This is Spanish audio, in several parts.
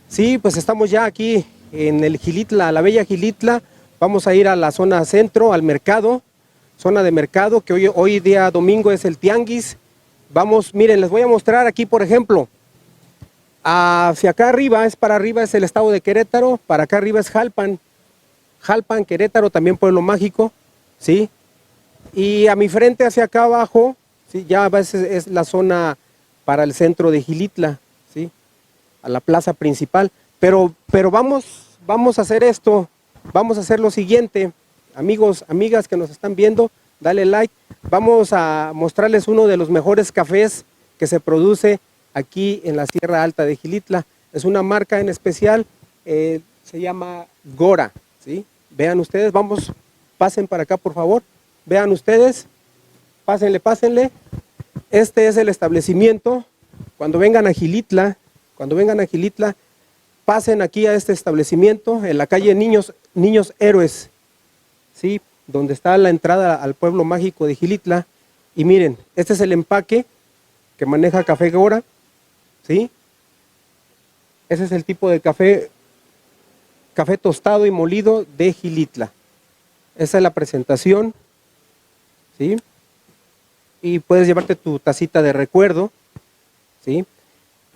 Sí, pues estamos ya aquí en el Xilitla, la bella Xilitla. Vamos a ir a la zona centro, al mercado, zona de mercado, que hoy día domingo es el tianguis. Vamos, miren, les voy a mostrar aquí, por ejemplo, hacia acá arriba, para arriba es el estado de Querétaro, para acá arriba es Jalpan, Querétaro, también Pueblo Mágico, ¿sí? Y a mi frente, hacia acá abajo, ¿sí? Ya es la zona para el centro de Xilitla, ¿sí? A la plaza principal. Pero vamos a hacer esto, vamos a hacer lo siguiente, amigos, amigas que nos están viendo, dale like. Vamos a mostrarles uno de los mejores cafés que se produce aquí en la Sierra Alta de Xilitla. Es una marca en especial, se llama Gora, ¿sí? Vean ustedes, pasen para acá por favor, vean ustedes, pásenle. Este es el establecimiento. Cuando vengan a Xilitla, pasen aquí a este establecimiento en la calle Niños Héroes, ¿sí? Donde está la entrada al pueblo mágico de Xilitla. Y miren, este es el empaque que maneja Café Gora, ¿sí? Ese es el tipo de café tostado y molido de Xilitla. Esa es la presentación, ¿sí? Y puedes llevarte tu tacita de recuerdo, ¿sí?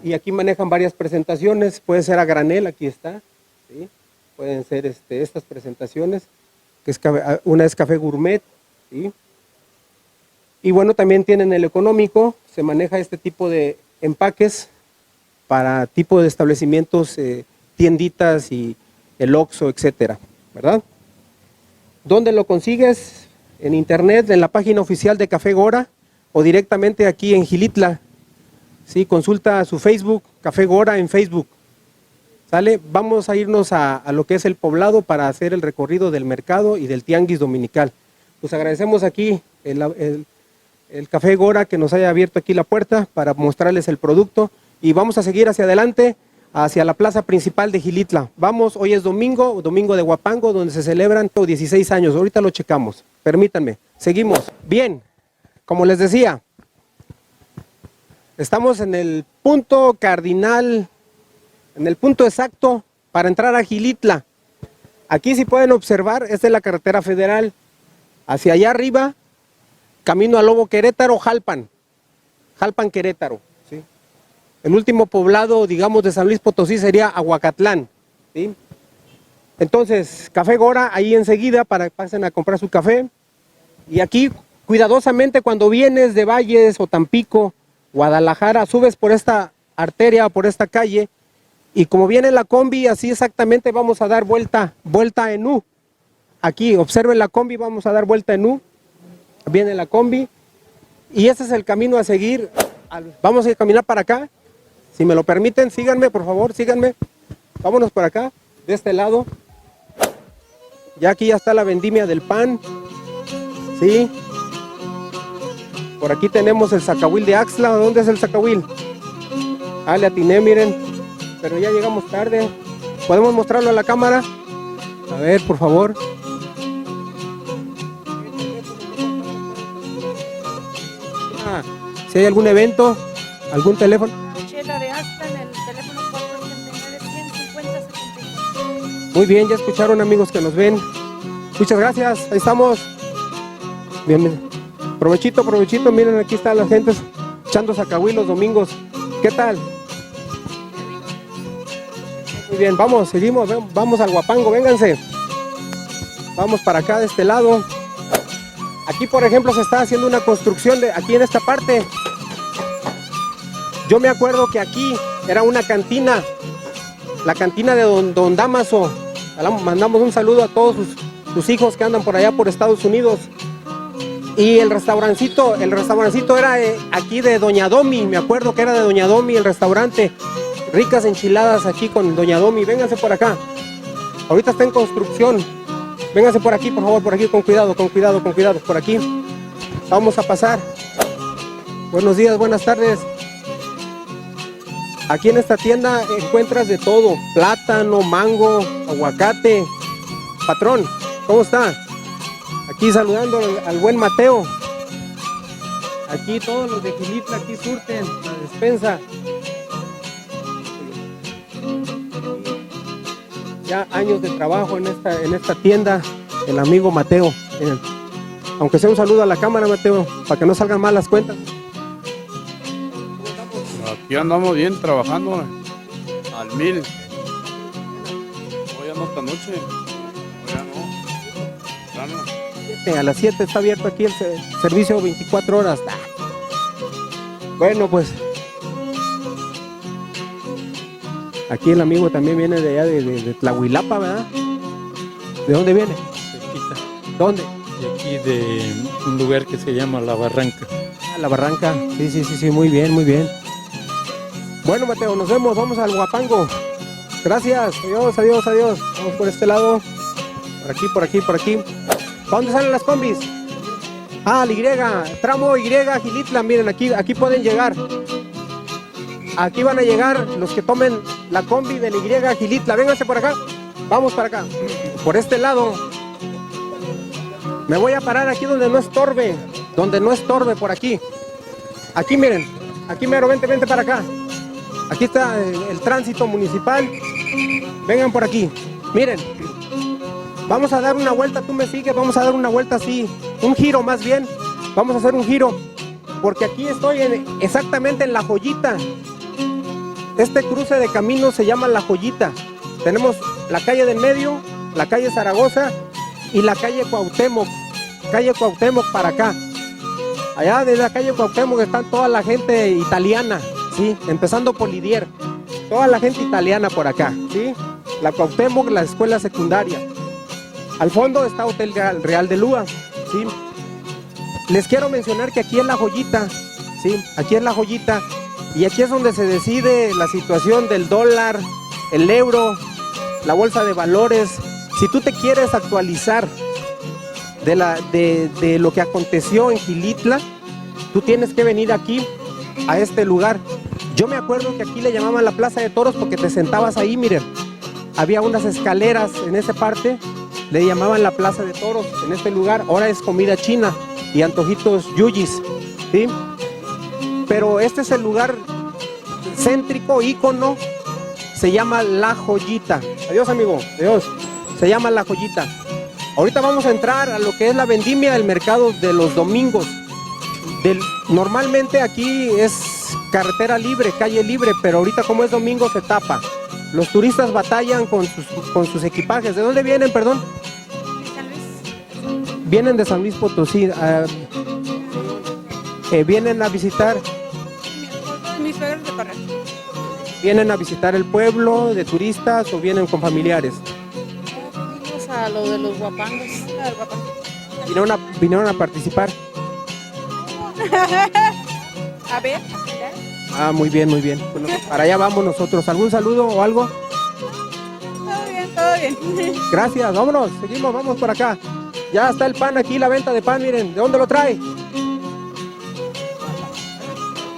Y aquí manejan varias presentaciones, puede ser a granel, aquí está, ¿sí? Pueden ser estas presentaciones, que una es café gourmet, ¿sí? Y bueno, también tienen el económico, se maneja este tipo de empaques para tipo de establecimientos, tienditas y el Oxxo, etcétera, ¿verdad? ¿Dónde lo consigues? En internet, en la página oficial de Café Gora o directamente aquí en Xilitla. Sí, consulta su Facebook, Café Gora en Facebook. ¿Sale? Vamos a irnos a lo que es el poblado para hacer el recorrido del mercado y del tianguis dominical. Pues agradecemos aquí el Café Gora que nos haya abierto aquí la puerta para mostrarles el producto y vamos a seguir hacia adelante, hacia la plaza principal de Xilitla. Vamos, hoy es domingo de Huapango, donde se celebran 16 años. Ahorita lo checamos, permítanme. Seguimos. Bien, como les decía, estamos en el punto cardinal, en el punto exacto para entrar a Xilitla. Aquí, si pueden observar, esta es la carretera federal. Hacia allá arriba, camino a Lobo Querétaro, Jalpan, Querétaro, ¿sí? El último poblado, digamos, de San Luis Potosí sería Aguacatlán, ¿sí? Entonces, Café Gora, ahí enseguida, para que pasen a comprar su café. Y aquí, cuidadosamente, cuando vienes de Valles o Tampico, Guadalajara, subes por esta arteria, por esta calle, y como viene la combi, así exactamente vamos a dar vuelta en U. Aquí, observen la combi, vamos a dar vuelta en U. Viene la combi, y ese es el camino a seguir. Vamos a caminar para acá, si me lo permiten, síganme, por favor, síganme. Vámonos por acá, de este lado. Ya aquí ya está la vendimia del pan, ¿sí? Por aquí tenemos el Zacahuil de Axtla. ¿Dónde es el Zacahuil? Ah, le atiné, miren. Pero ya llegamos tarde. ¿Podemos mostrarlo a la cámara? A ver, por favor. Si hay algún evento, algún teléfono. Chela de Axtla en el teléfono 489-150-74. Muy bien, ya escucharon, amigos que nos ven. Muchas gracias, ahí estamos. Bien, provechito, miren, aquí están las gentes echando zacahuil los domingos. ¿Qué tal? Muy bien, seguimos, vamos al Huapango, vénganse. Vamos para acá, de este lado. Aquí, por ejemplo, se está haciendo una construcción aquí en esta parte. Yo me acuerdo que aquí era una cantina, la cantina de don Damaso. Mandamos un saludo a todos sus hijos que andan por allá por Estados Unidos. Y el restaurancito era aquí de Doña Domi, me acuerdo que era de Doña Domi el restaurante. Ricas enchiladas aquí con Doña Domi, vénganse por acá. Ahorita está en construcción. Vénganse por aquí, por favor, por aquí, con cuidado, por aquí. Vamos a pasar. Buenos días, buenas tardes. Aquí en esta tienda encuentras de todo, plátano, mango, aguacate. Patrón, ¿cómo está? Aquí saludando al buen Mateo. Aquí todos los de Xilitla aquí surten la despensa. ya años de trabajo en esta tienda, el amigo Mateo. Aunque sea un saludo a la cámara, Mateo, para que no salgan mal las cuentas. Aquí andamos bien trabajando al 1000. Hoy ya no esta noche. Hoy ya no. Plano. A las 7 está abierto aquí el servicio 24 horas. Bueno, pues aquí el amigo también viene de allá de Tlahuilapa, ¿verdad? ¿De dónde viene? Cerquita. ¿Dónde? De aquí de un lugar que se llama La Barranca. Ah, La Barranca. Sí, muy bien, muy bien. Bueno, Mateo, nos vemos, vamos al Huapango. Gracias, adiós. Vamos por este lado. Por aquí. ¿Para dónde salen las combis? Ah, la Y, tramo Y, Gilitla, miren, aquí pueden llegar. Aquí van a llegar los que tomen la combi de la Y, Gilitla. Vénganse por acá, vamos para acá. Por este lado. Me voy a parar aquí donde no estorbe, por aquí. Aquí miren, aquí mero, vente para acá. Aquí está el tránsito municipal. Vengan por aquí. Miren, vamos a dar una vuelta, tú me sigues, vamos a dar una vuelta así, un giro más bien. Vamos a hacer un giro, porque aquí estoy exactamente en La Joyita. Este cruce de caminos se llama La Joyita. Tenemos la calle del medio, la calle Zaragoza y la calle Cuauhtémoc. Calle Cuauhtémoc para acá. Allá de la calle Cuauhtémoc está toda la gente italiana, ¿sí? Empezando por Lidier. Toda la gente italiana por acá, ¿sí? La Cuauhtémoc, la escuela secundaria. Al fondo está Hotel Real de Lua, ¿sí? Les quiero mencionar que aquí es La Joyita, ¿sí? Aquí es La Joyita. Y aquí es donde se decide la situación del dólar, el euro, la bolsa de valores. Si tú te quieres actualizar de lo que aconteció en Gilitla, tú tienes que venir aquí, a este lugar. Yo me acuerdo que aquí le llamaban la Plaza de Toros porque te sentabas ahí, miren. Había unas escaleras en esa parte, le llamaban la Plaza de Toros en este lugar. Ahora es comida china y antojitos yuyis, ¿sí? Pero este es el lugar céntrico, ícono, se llama La Joyita. Adiós, amigo, adiós. Se llama La Joyita. Ahorita vamos a entrar a lo que es la vendimia del mercado de los domingos. Normalmente aquí es carretera libre, calle libre, pero ahorita como es domingo se tapa. Los turistas batallan con sus equipajes. ¿De dónde vienen, perdón? San Luis. Vienen de San Luis Potosí. Vienen a visitar. Mis suegros de Corral. ¿Vienen a visitar el pueblo de turistas o vienen con familiares? Fuimos a lo de los guapangos. Al guapango. Vinieron a participar. A ver. Ah, muy bien, muy bien. Bueno, para allá vamos nosotros. ¿Algún saludo o algo? Todo bien. Gracias, vámonos, seguimos, vamos por acá. Ya está el pan aquí, la venta de pan, miren. ¿De dónde lo trae?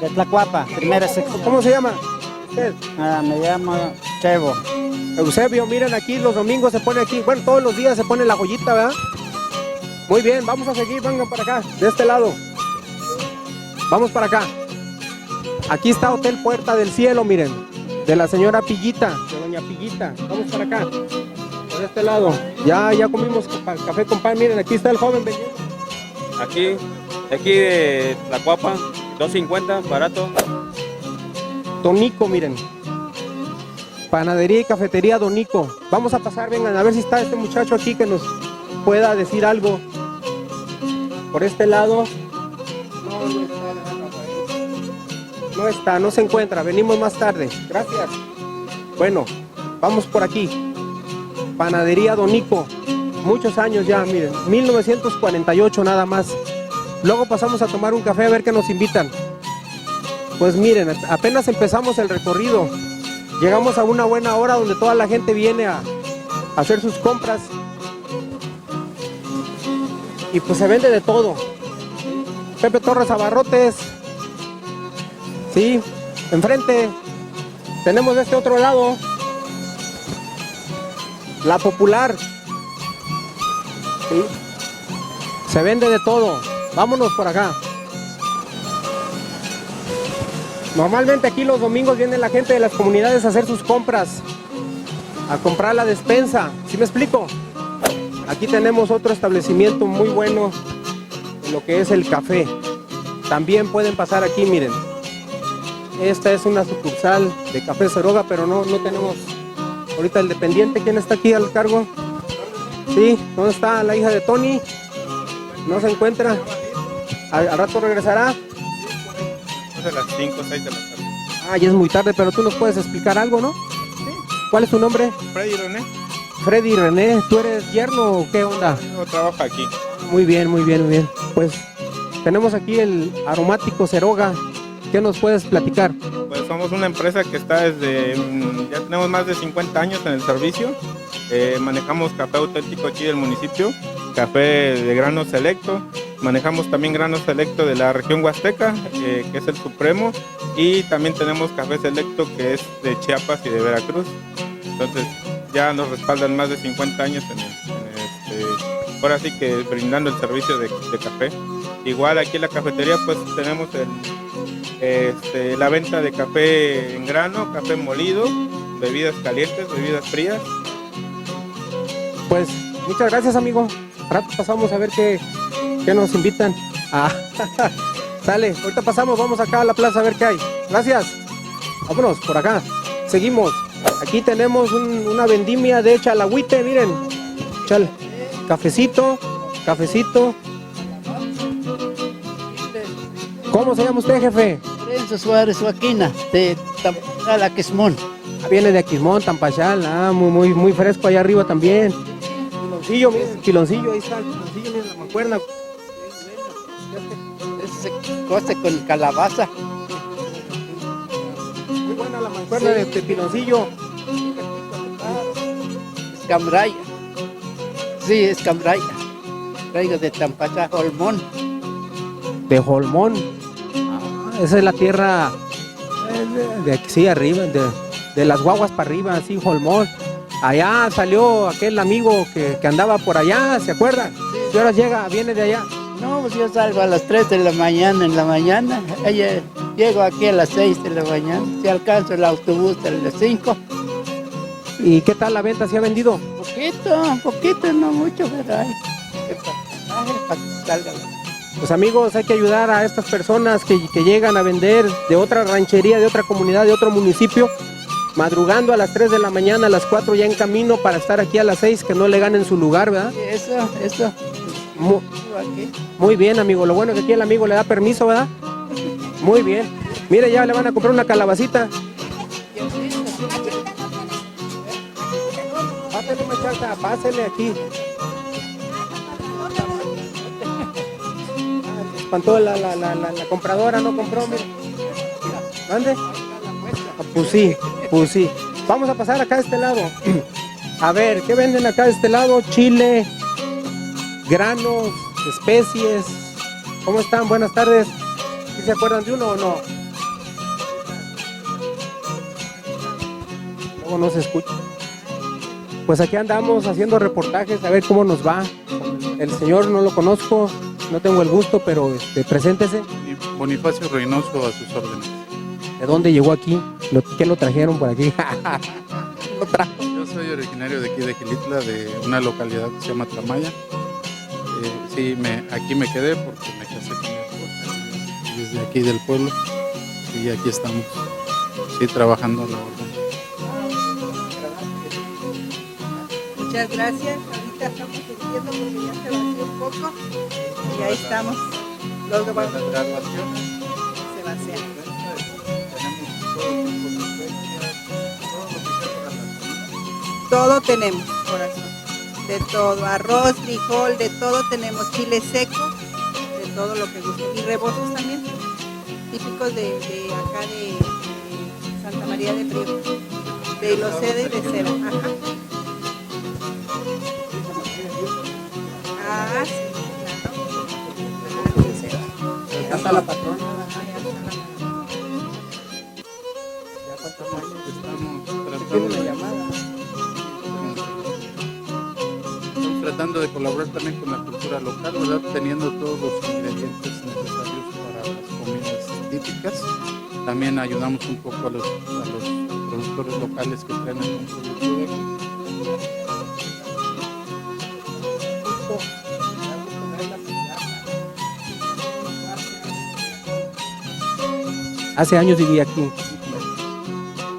De Tlacuapa, primera sección. ¿Cómo se llama usted? Me llamo Chevo. Eusebio, miren aquí, los domingos se pone aquí. Bueno, todos los días se pone La Joyita, ¿verdad? Muy bien, vamos a seguir, vengan para acá, de este lado. Vamos para acá. Aquí está Hotel Puerta del Cielo, miren. De la señora Pillita, de doña Pillita. Vamos para acá, por este lado. Ya comimos café con pan, miren, aquí está el joven vendiendo. Aquí de Tlacuapa, 2.50, barato. Donico, miren. Panadería y cafetería Donico. Vamos a pasar, vengan, a ver si está este muchacho aquí que nos pueda decir algo. Por este lado. No se encuentra. Venimos más tarde. Gracias. Bueno, vamos por aquí. Panadería Donico. Muchos años ya, miren. 1948 nada más. Luego pasamos a tomar un café a ver qué nos invitan. Pues miren, apenas empezamos el recorrido. Llegamos a una buena hora donde toda la gente viene a hacer sus compras. Y pues se vende de todo. Pepe Torres Abarrotes. Sí, enfrente. Tenemos de este otro lado La Popular. Sí. Se vende de todo. Vámonos por acá. Normalmente aquí los domingos viene la gente de las comunidades a hacer sus compras. a comprar la despensa. ¿Sí me explico? Aquí tenemos otro establecimiento muy bueno en lo que es el café. También pueden pasar aquí, miren. Esta es una sucursal de Café Ceroga, pero no tenemos ahorita el dependiente. ¿Quién está aquí al cargo? Sí, ¿dónde está la hija de Tony? No se encuentra. Al rato regresará. De las 5 o 6 de la tarde. Ah, ya es muy tarde, pero tú nos puedes explicar algo, ¿no? ¿Cuál es tu nombre? Freddy René, Freddy René. ¿Tú eres yerno o qué onda? yo trabajo aquí. Muy bien, muy bien, muy bien. Pues tenemos aquí el aromático Ceroga. ¿Qué nos puedes platicar? Pues somos una empresa que está desde, ya tenemos más de 50 años en el servicio. Manejamos café auténtico aquí del municipio, café de grano selecto. Manejamos también grano selecto de la región Huasteca, que es el supremo. Y también tenemos café selecto que es de Chiapas y de Veracruz. Entonces ya nos respaldan más de 50 años ahora sí que brindando el servicio de café. Igual aquí en la cafetería pues tenemos la venta de café en grano, café molido, bebidas calientes, bebidas frías. Pues muchas gracias, amigo. Al rato pasamos a ver qué nos invitan. Sale, ahorita pasamos, vamos acá a la plaza a ver qué hay. Gracias. Vámonos, por acá. Seguimos. Aquí tenemos una vendimia de Chalagüite, miren. Cafecito. ¿Cómo se llama usted, jefe? Lorenzo Suárez Joaquina, de Tampachal, Aquismón. Viene de Aquismón, Tampachal, muy fresco allá arriba también. Piloncillo, miren, piloncillo, ahí está el piloncillo, miren la mancuerna. Es cosa con calabaza. Muy buena la mancuerna de este piloncillo. Escambraya. Sí, escambraya. Traigo de Tampachal, Olmón. De Holmón. Esa es la tierra de aquí, sí, arriba, de las guaguas para arriba, así, Holmón. Allá salió aquel amigo que andaba por allá, ¿se acuerdan? ¿Qué horas llega? Viene de allá. No, pues yo salgo a las 3 de la mañana, en la mañana. Llego aquí a las 6 de la mañana. Si alcanzo el autobús a las 5. ¿Y qué tal la venta? ¿Se ha vendido? Poquito, no mucho, pero hay que para que salga. Pues amigos, hay que ayudar a estas personas que llegan a vender de otra ranchería, de otra comunidad, de otro municipio, madrugando a las 3 de la mañana, a las 4 ya en camino para estar aquí a las 6, que no le ganen su lugar, ¿verdad? Eso. Muy bien, amigo. Lo bueno es que aquí el amigo le da permiso, ¿verdad? Muy bien. Mire, ya le van a comprar una calabacita. Pásele, muchacha, pásele aquí. Espantó la compradora, no compró, mire. ¿Dónde? Pues sí. Vamos a pasar acá a este lado. A ver, ¿qué venden acá de este lado? Chile, granos, especies. ¿Cómo están? Buenas tardes. ¿Sí se acuerdan de uno o no? Luego no se escucha. Pues aquí andamos haciendo reportajes a ver cómo nos va. El señor no lo conozco, no tengo el gusto, pero preséntese. Bonifacio Reynoso a sus órdenes. ¿De dónde llegó aquí? ¿Qué lo trajeron por aquí? Lo trajo. Yo soy originario de aquí de Gilitla, de una localidad que se llama Tramaya. Sí, aquí me quedé porque me casé con mi esposa. Y desde aquí del pueblo. Y aquí estamos, sí, trabajando a la orden. Muchas gracias. Ahorita estamos sintiendo porque ya se vació un poco. Y ahí estamos. Los de graduaciones se vacían. Todo tenemos, corazón. De todo. Arroz, frijol, de todo tenemos. Chile seco, de todo lo que guste. Y rebozos también. Típicos de acá de Santa María de Priego. De hiloceda y de cera. Ajá. Ah, sí, claro. Acá está la patrona. Estamos tratando de colaborar también con la cultura local, ¿verdad? Teniendo todos los ingredientes necesarios para las comidas típicas. También ayudamos un poco a los productores locales que traen algún producto de aquí. Hace años viví aquí.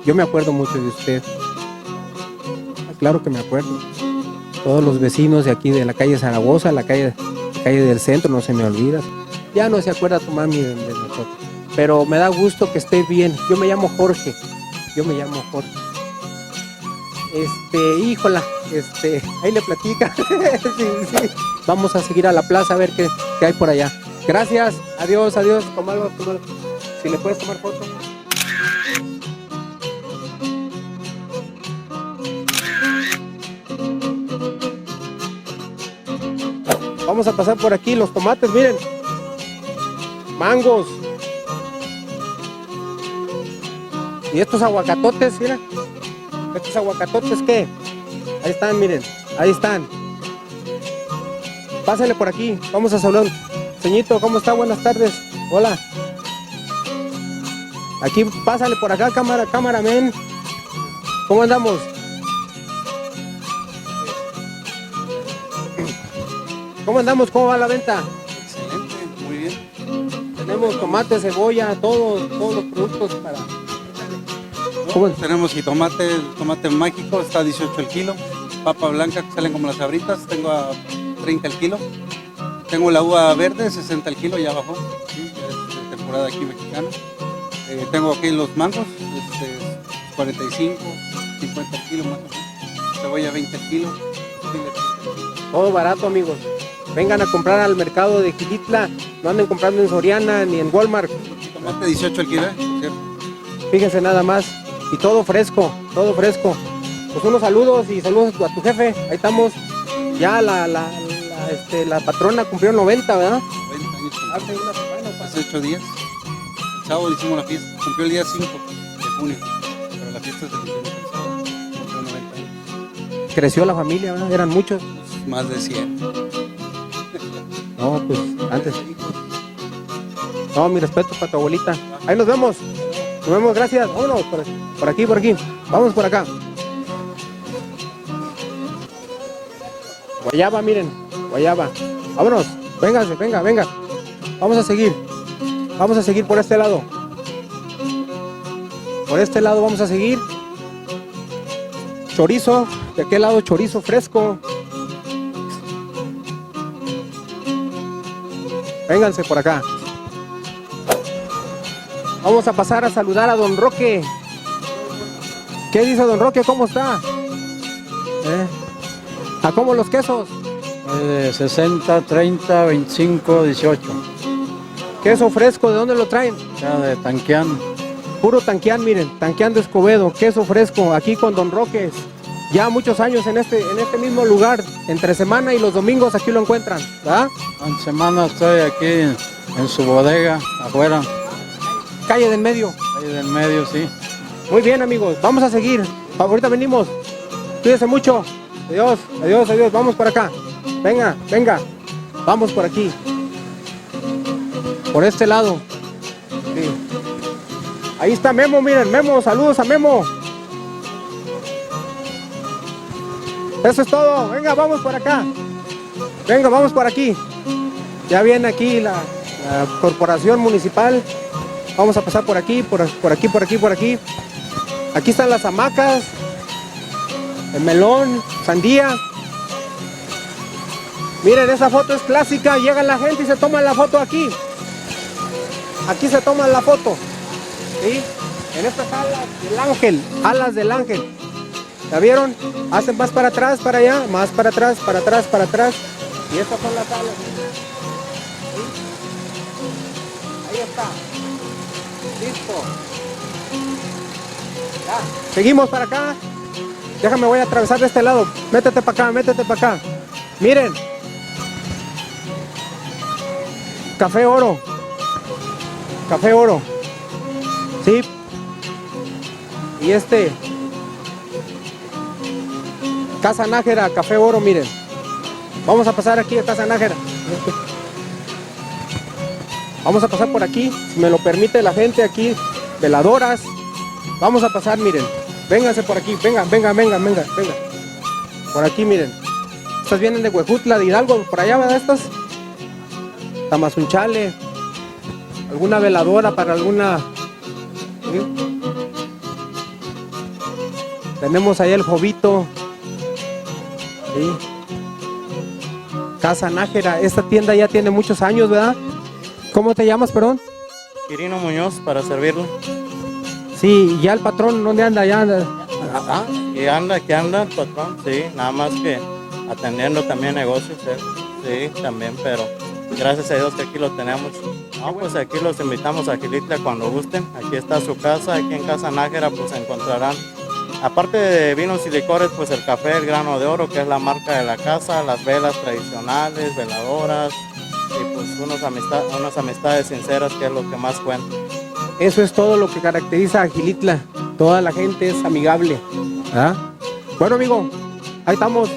Yo me acuerdo mucho de usted. Claro que me acuerdo. Todos los vecinos de aquí de la calle Zaragoza, la calle del centro, no se me olvida. Ya no se acuerda tu mami de nosotros. Pero me da gusto que esté bien. Yo me llamo Jorge. Híjola, ahí le platica. Sí, sí. Vamos a seguir a la plaza a ver qué hay por allá. Gracias, adiós. Tómalo. Si le puedes tomar foto. Vamos a pasar por aquí los tomates, miren. Mangos. Y estos aguacatotes, mira. ¿Estos aguacatotes qué? Ahí están, miren. Ahí están. Pásale por aquí. Vamos a saludar. Señito, ¿cómo está? Buenas tardes. Hola. Aquí, pásale por acá, cameraman. ¿Cómo andamos? ¿Cómo andamos? ¿Cómo va la venta? Excelente, muy bien. Tenemos tomate, cebolla, todos los productos para... ¿Cómo? Tenemos jitomate, el tomate mágico, está a 18 el kilo. Papa blanca, que salen como las sabritas, tengo a 30 el kilo. Tengo la uva verde, 60 el kilo, ya bajó. Sí, es de temporada aquí mexicana. Tengo aquí los mangos, 45, 50 el kilo más o menos. Cebolla 20 el kilo. Todo barato, amigos. Vengan a comprar al mercado de Gilitla. No anden comprando en Soriana ni en Walmart. Tomate 18 el kilo, ¿cierto? Fíjense nada más. Y todo fresco, todo fresco. Pues unos saludos y saludos a tu jefe. Ahí estamos. Ya la patrona cumplió 90, ¿verdad? 90 años. Hace una semana. Hace 8 días. El sábado le hicimos la fiesta. Cumplió el día 5 de junio. Pero la fiesta se le hicimos el sábado. Cumplió 90 años. Creció la familia, ¿verdad? Eran muchos. Más de 100. No, pues antes. No, mi respeto para tu abuelita. Ahí nos vemos. Nos vemos, gracias. Vámonos, por aquí. Vamos por acá. Guayaba, miren. Guayaba. Vámonos. Vénganse, venga. Vamos a seguir por este lado. Por este lado vamos a seguir. Chorizo. De aquel lado chorizo fresco. Vénganse por acá. Vamos a pasar a saludar a don Roque. ¿Qué dice don Roque? ¿Cómo está? ¿A cómo los quesos? 60, 30, 25, 18. Queso fresco, ¿de dónde lo traen? Ya de Tanquián. Puro Tanquián, miren, Tanquián de Escobedo, queso fresco, aquí con don Roque. Ya muchos años en este mismo lugar, entre semana y los domingos aquí lo encuentran, ¿verdad? En semana estoy aquí en su bodega, afuera. Calle del Medio. Ahí del medio, sí. Muy bien, amigos, vamos a seguir. Ahorita venimos. Cuídense mucho. Adiós. Vamos por acá. Venga. Vamos por aquí. Por este lado. Sí. Ahí está Memo, miren, Memo, saludos a Memo. Eso es todo. Venga, vamos por acá. Venga, vamos por aquí. Ya viene aquí la corporación municipal. Vamos a pasar por aquí, por aquí. Aquí están las hamacas, el melón, sandía. Miren, esa foto es clásica. Llega la gente y se toma la foto aquí. Aquí se toma la foto. ¿Sí? En estas alas del ángel. ¿La vieron? Hacen más para atrás, para allá, más para atrás, para atrás, para atrás. Y estas son las alas. ¿Sí? Ahí está. Listo. Ya. Seguimos para acá. Déjame, voy a atravesar de este lado. Métete para acá. Miren. Café Oro. Sí. Y Casa Nájera, Café Oro, miren. Vamos a pasar aquí a Casa Nájera. Vamos a pasar por aquí, si me lo permite la gente aquí, veladoras. Vamos a pasar, miren. Vénganse por aquí, venga. Por aquí, miren. Estas vienen de Huejutla, de Hidalgo, por allá, ¿verdad? Estas. Tamazunchale. Alguna veladora para alguna... ¿sí? Tenemos ahí el Jovito. ¿Sí? Casa Nájera. Esta tienda ya tiene muchos años, ¿verdad? ¿Cómo te llamas, perdón? Quirino Muñoz, para servirlo. Sí, ya el patrón, ¿dónde anda? Ya anda. Aquí anda el patrón, sí, nada más que atendiendo también negocios, sí, también, pero gracias a Dios que aquí lo tenemos. No, pues aquí los invitamos a Gilitla cuando gusten. Aquí está su casa, aquí en Casa Nájera pues encontrarán, aparte de vinos y licores, pues el café, el grano de oro, que es la marca de la casa, las velas tradicionales, veladoras, y pues unas amistades sinceras, que es lo que más cuenta. Eso es todo lo que caracteriza a Gilitla. Toda la gente es amigable. ¿Ah? Bueno, amigo, ahí estamos.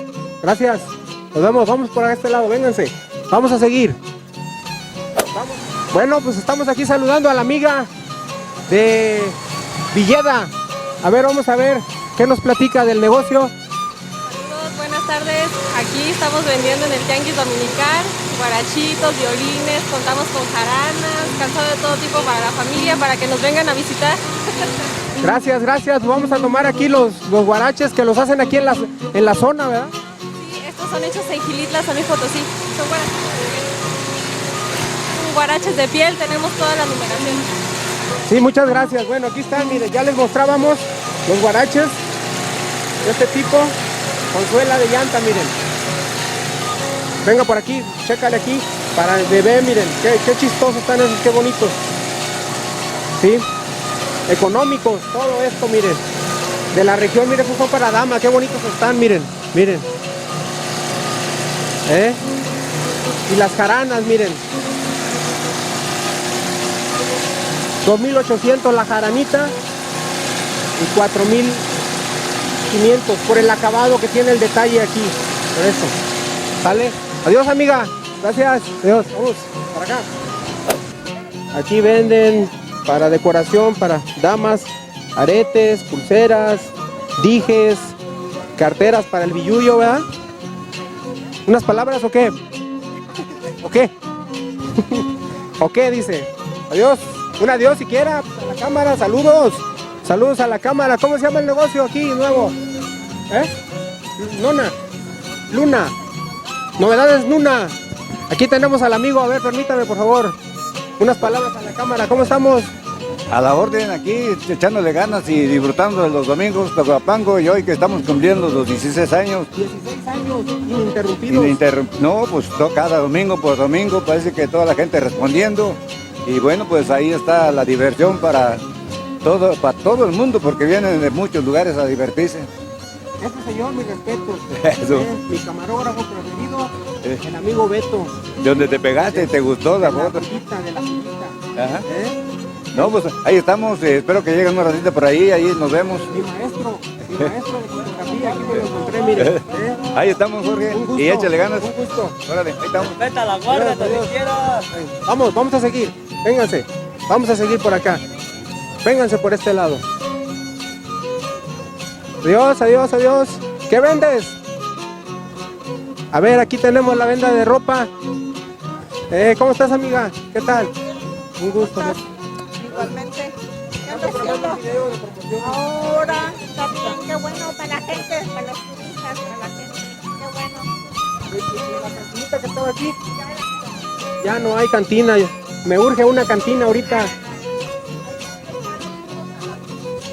Gracias. Nos vemos. Vamos por este lado. Vénganse. Vamos a seguir. Vamos. Bueno, pues estamos aquí saludando a la amiga de Villeda. A ver, vamos a ver qué nos platica del negocio. Saludos, buenas tardes. Aquí estamos vendiendo en el Tianguis Dominical guarachitos, violines, contamos con jaranas, calzado de todo tipo para la familia, para que nos vengan a visitar. Gracias, gracias. Vamos a tomar aquí los guaraches que los hacen aquí en la zona, ¿verdad? Sí, estos son hechos en Gilitla, San Luis Potosí. Son guaraches de piel, tenemos toda la numeración. Sí, muchas gracias. Bueno, aquí están, miren, ya les mostrábamos los guaraches de este tipo, con suela de llanta, miren. Venga por aquí, chécale aquí, para el bebé, miren, qué chistosos están esos, qué bonitos. ¿Sí? Económicos, todo esto, miren. De la región, miren, son para dama, qué bonitos están, miren, miren. Y las jaranas, miren. 2,800 la jaranita y 4,500 por el acabado que tiene el detalle aquí. Por eso. ¿Sale? Adiós, amiga. Gracias. Adiós. Vamos para acá. Aquí venden para decoración, para damas, aretes, pulseras, dijes, carteras para el billullo, ¿verdad? ¿Unas palabras o qué? ¿O qué? ¿O qué dice? Adiós. Un adiós siquiera a la cámara. Saludos. Saludos a la cámara. ¿Cómo se llama el negocio aquí nuevo? Luna. Novedades Luna. Aquí tenemos al amigo. A ver, permítame, por favor. Unas palabras a la cámara. ¿Cómo estamos? A la orden, aquí echándole ganas y disfrutando de los domingos Tlahuapango, y hoy que estamos cumpliendo los 16 años. 16 años ininterrumpidos. No, pues cada domingo por domingo, parece que toda la gente respondiendo. Y bueno, pues ahí está la diversión para todo el mundo, porque vienen de muchos lugares a divertirse. Este señor, mi respeto. Eso. Mi camarógrafo preferido, el amigo Beto. De donde te pegaste, te gustó la foto. De la sillita. Ajá. No, pues ahí estamos, espero que lleguen un ratito por ahí nos vemos. Mi maestro de fotografía, aquí me lo encontré, mire. Ahí estamos, Jorge, y échale ganas. Un gusto. Órale, ahí estamos. Vete a la guardia, donde quieras. Vamos a seguir, vénganse, vamos a seguir por acá. Vénganse por este lado. Adiós. ¿Qué vendes? A ver, aquí tenemos la venda de ropa. ¿Cómo estás, amiga? ¿Qué tal? Un gusto. Igualmente. ¿Qué andas haciendo? Ahora está bien, qué bueno para la gente, para los turistas, para la gente. Qué bueno. La cantinita que estaba aquí. Ya no hay cantina. Me urge una cantina ahorita.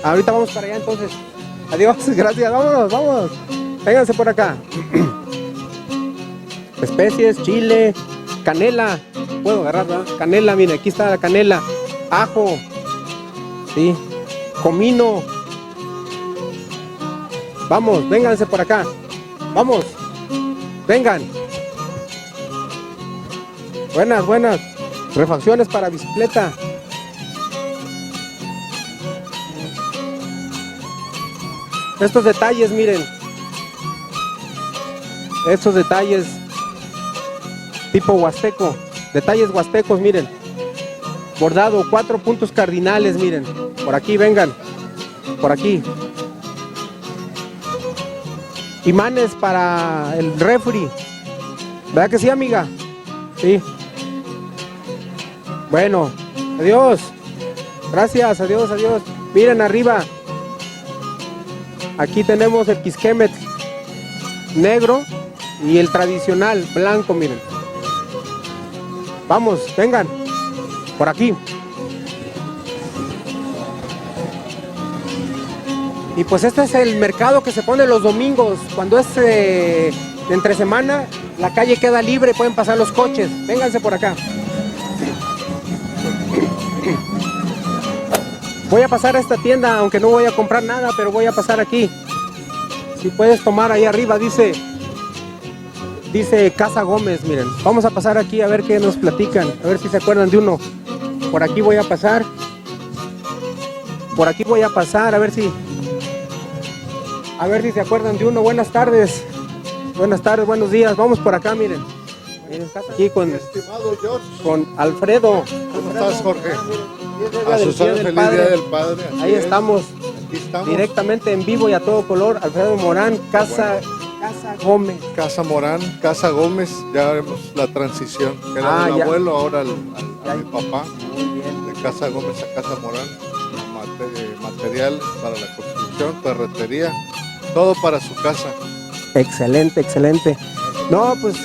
Ahorita vamos para allá entonces. Adiós, gracias, vámonos. Vénganse por acá. Especies, chile, canela. Puedo agarrar, ¿verdad? Canela, mire, aquí está la canela. Ajo. Sí. Comino. Vamos, vénganse por acá. Vamos. Vengan. Buenas. Refacciones para bicicleta. Estos detalles, miren. Estos detalles tipo huasteco. Detalles huastecos, miren. Bordado, 4 puntos cardinales, miren. Por aquí, vengan. Por aquí. imanes para el refri. ¿Verdad que sí, amiga? Sí. Bueno, adiós. Gracias, adiós, adiós. Miren arriba. Aquí tenemos el Quisquemet negro y el tradicional blanco, miren. Vamos, vengan. Por aquí. Y pues este es el mercado que se pone los domingos. Cuando es entre semana, la calle queda libre, pueden pasar los coches. Vénganse por acá. Voy a pasar a esta tienda, aunque no voy a comprar nada, pero voy a pasar aquí. Si puedes tomar ahí arriba, dice Casa Gómez, miren. Vamos a pasar aquí a ver qué nos platican, a ver si se acuerdan de uno. Por aquí voy a pasar. Por aquí voy a pasar, a ver si se acuerdan de uno. Buenas tardes. Buenas tardes, buenos días. Vamos por acá, miren. Aquí con Alfredo. ¿Cómo estás, Jorge? A sus feliz Día del Padre. Ahí estamos. Directamente en vivo y a todo color. Alfredo Morán, Casa Gómez. Casa Morán, Casa Gómez. Ya vemos la transición. Era del abuelo, ahora a mi papá. De Casa Gómez a Casa Morán. Materiales para la construcción, ferretería. Todo para su casa. Excelente, excelente. No, pues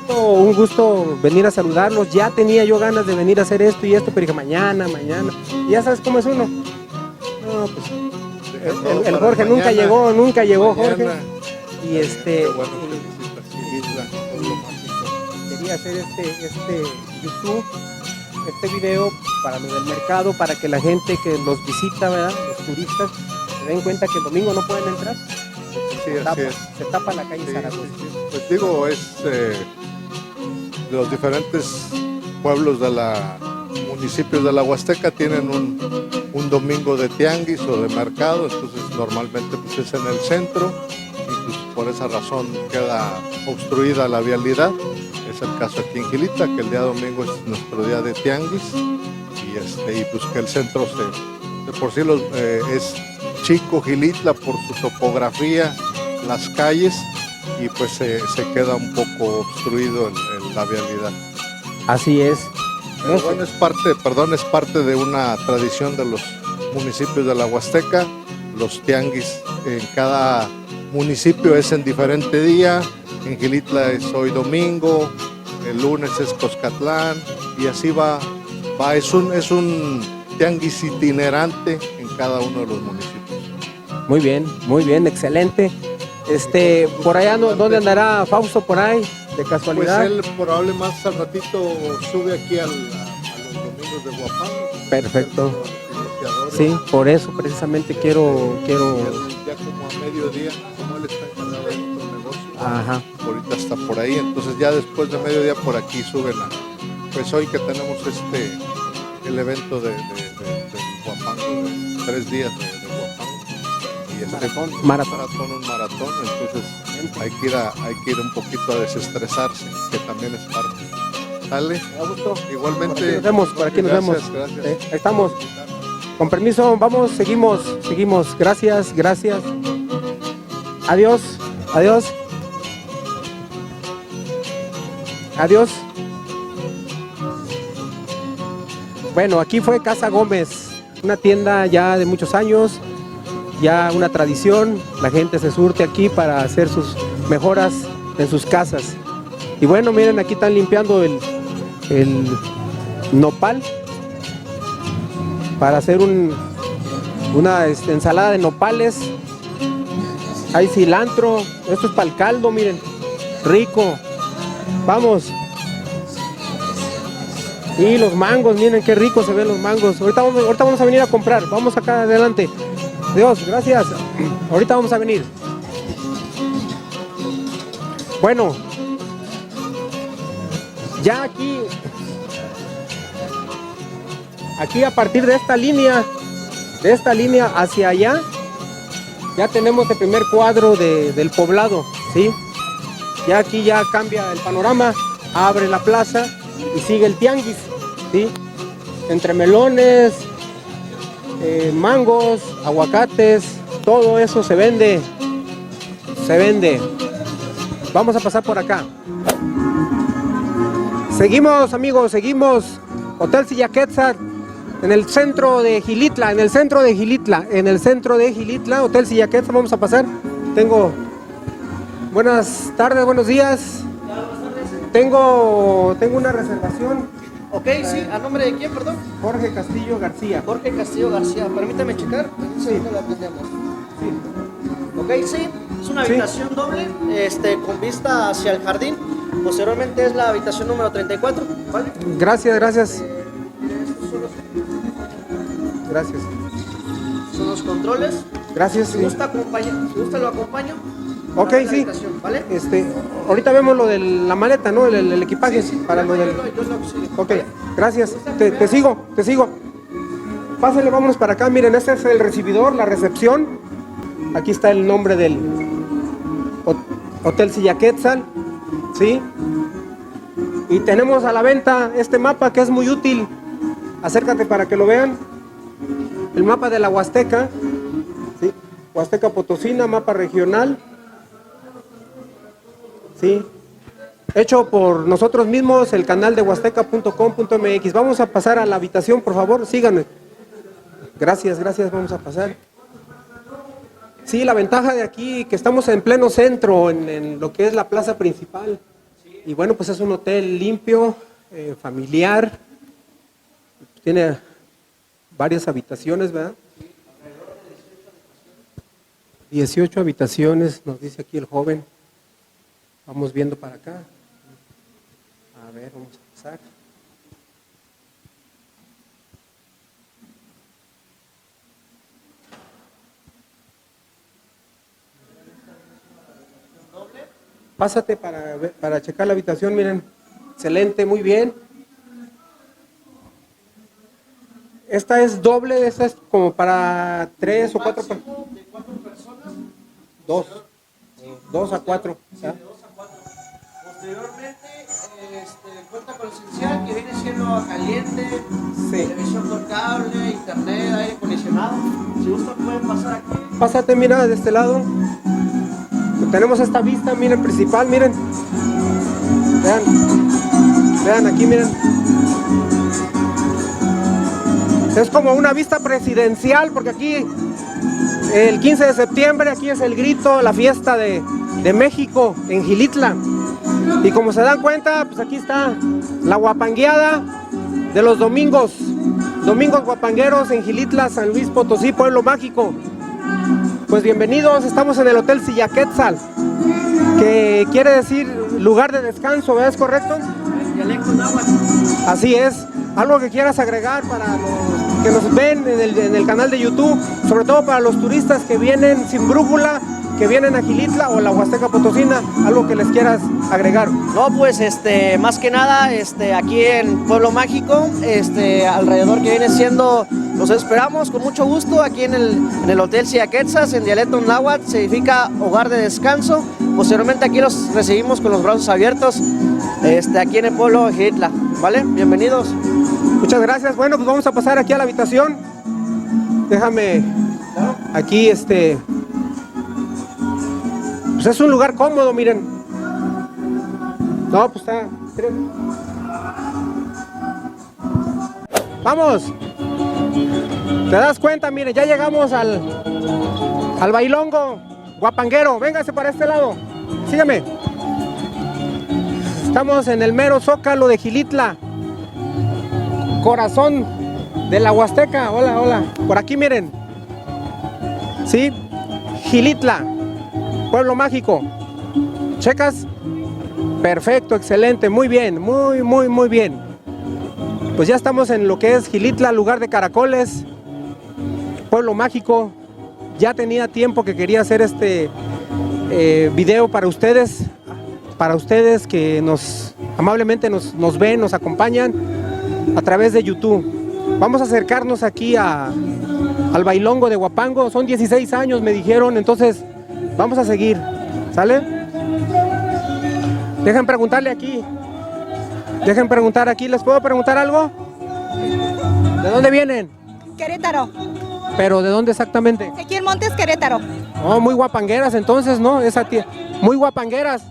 un gusto venir a saludarlos. Ya tenía yo ganas de venir a hacer esto y esto, pero dije mañana. Y ya sabes cómo es uno. No, pues el Jorge nunca llegó Jorge. Y quería hacer este YouTube, este video para lo del mercado, para que la gente que los visita, ¿verdad? Los turistas, se den cuenta que el domingo no pueden entrar. Se tapa la calle Zaragoza. Pues digo, es los diferentes pueblos de municipios de la Huasteca tienen un domingo de tianguis o de mercado, entonces normalmente pues es en el centro y pues por esa razón queda obstruida la vialidad. Es el caso aquí en Gilitla, que el día domingo es nuestro día de tianguis y pues que el centro de por sí es chico Gilitla por su topografía, las calles, y pues se queda un poco obstruido la vialidad. Así es. Pero bueno, es parte de una tradición de los municipios de la Huasteca. Los tianguis en cada municipio es en diferente día. En Gilitla es hoy domingo, el lunes es Coscatlán y así va. Es un tianguis itinerante en cada uno de los municipios. Muy bien, excelente. Por allá, ¿dónde andará Fausto por ahí? De casualidad. Pues él probablemente más al ratito sube aquí a los domingos de Huapango. Perfecto. Sí, por eso precisamente quiero... Ya como a mediodía, como él está encargado de otro negocio, ajá, ahorita está por ahí, entonces ya después de mediodía por aquí suben pues hoy que tenemos el evento de Huapango, de 3 días de Huapango. Y maratón, un maratón, entonces hay que ir un poquito a desestresarse, que también es parte. ¿Sale? Igualmente. Por aquí nos vemos. Gracias. Ahí estamos. Con permiso, vamos, seguimos. Gracias. Adiós. Bueno, aquí fue Casa Gómez, una tienda ya de muchos años, ya una tradición. La gente se surte aquí para hacer sus mejoras en sus casas. Y bueno, miren, aquí están limpiando el nopal para hacer una ensalada de nopales. Hay cilantro, esto es para el caldo, miren, rico. Vamos. Y los mangos, miren qué rico se ven los mangos. Ahorita vamos a venir a comprar, vamos acá adelante. Dios, gracias. Ahorita vamos a venir. Bueno, ya aquí a partir de esta línea hacia allá, ya tenemos el primer cuadro del poblado, ¿sí? Ya aquí ya cambia el panorama, abre la plaza y sigue el tianguis, ¿sí? Entre melones, mangos, aguacates, todo eso se vende Se vende. Vamos a pasar por acá. Seguimos, amigos, seguimos. Hotel Silla Quetzal, en el centro de Xilitla, en el centro de Xilitla, Hotel Silla Quetzal. Vamos a pasar. Tengo... Buenas tardes, buenos días. Tengo una reservación. Ok, sí, ¿a nombre de quién, perdón? Jorge Castillo García. Jorge Castillo García, permítame checar. Sí. La atendemos. Ok, sí, es una habitación doble, con vista hacia el jardín. Posteriormente es la habitación número 34, ¿vale? Gracias, gracias. Estos son los, Gracias. son los controles. Gracias. Si Sí. gusta, lo acompaño. Ok, A ver la sí. habitación, ¿vale? Ahorita vemos lo de la maleta, ¿no? El equipaje para lo del... Yo lo auxilio. Ok, gracias. Te sigo. Pásale, vámonos para acá. Miren, este es el recibidor, la recepción. Aquí está el nombre del Hotel Silla Quetzal, ¿sí? Y tenemos a la venta este mapa que es muy útil. Acércate para que lo vean. El mapa de la Huasteca, ¿sí? Huasteca Potosina, mapa regional, ¿sí? Hecho por nosotros mismos, el canal de huasteca.com.mx. Vamos a pasar a la habitación, por favor, síganme. Gracias, vamos a pasar. Sí, la ventaja de aquí, que estamos en pleno centro, en lo que es la plaza principal. Y bueno, pues es un hotel limpio, familiar. Tiene varias habitaciones, ¿verdad? 18 habitaciones, nos dice aquí el joven. Vamos viendo para acá. A ver, vamos a pasar. Pásate para checar la habitación, miren. Excelente, muy bien. Esta es doble, esta es como para 3 o 4 personas. ¿De 4 personas? 2 a 4. ¿ya? Posteriormente, cuenta con el esencial que viene siendo caliente, televisión por cable, internet, aire acondicionado. Si gustan pueden pasar aquí. Pásate, mira, de este lado. Tenemos esta vista, miren, principal, miren. Vean aquí, miren. Es como una vista presidencial, porque aquí el 15 de septiembre, aquí es el grito, la fiesta de México en Xilitla. Y como se dan cuenta, pues aquí está la guapangueada de los domingos guapangueros en Xilitla, San Luis Potosí, Pueblo Mágico. Pues bienvenidos, estamos en el Hotel Silla Quetzal, que quiere decir lugar de descanso, ¿verdad? ¿Es correcto? Dialecto náhuatl. Así es. Algo que quieras agregar para los que nos ven en el canal de YouTube, sobre todo para los turistas que vienen sin brújula, que vienen a Xilitla o la Huasteca Potosina, algo que les quieras agregar. No, pues más que nada, aquí en Pueblo Mágico, alrededor que viene siendo, los esperamos con mucho gusto aquí en el Hotel Silla Quetzal, en dialecto náhuatl, significa hogar de descanso. Posteriormente aquí los recibimos con los brazos abiertos, aquí en el pueblo de Xilitla, ¿vale? Bienvenidos. Muchas gracias. Bueno, pues vamos a pasar aquí a la habitación. Déjame aquí, pues es un lugar cómodo, miren. No, pues está. Vamos. ¿Te das cuenta? Miren, ya llegamos al bailongo guapanguero. Véngase para este lado. Sígueme. Estamos en el mero zócalo de Xilitla. Corazón de la Huasteca. Hola, hola. Por aquí, miren. ¿Sí? Xilitla. Pueblo Mágico. ¿Checas? Perfecto, excelente, muy bien, muy bien. Pues ya estamos en lo que es Xilitla, lugar de caracoles, Pueblo Mágico. Ya tenía tiempo que quería hacer este video para ustedes que amablemente nos ven, nos acompañan a través de YouTube. Vamos a acercarnos aquí al bailongo de Huapango. Son 16 años, me dijeron, entonces vamos a seguir, ¿sale? Dejen preguntarle aquí. Dejen preguntar aquí. ¿Les puedo preguntar algo? ¿De dónde vienen? Querétaro. ¿Pero de dónde exactamente? Ezequiel Montes, Querétaro. Oh, muy guapangueras entonces, ¿no? Muy guapangueras.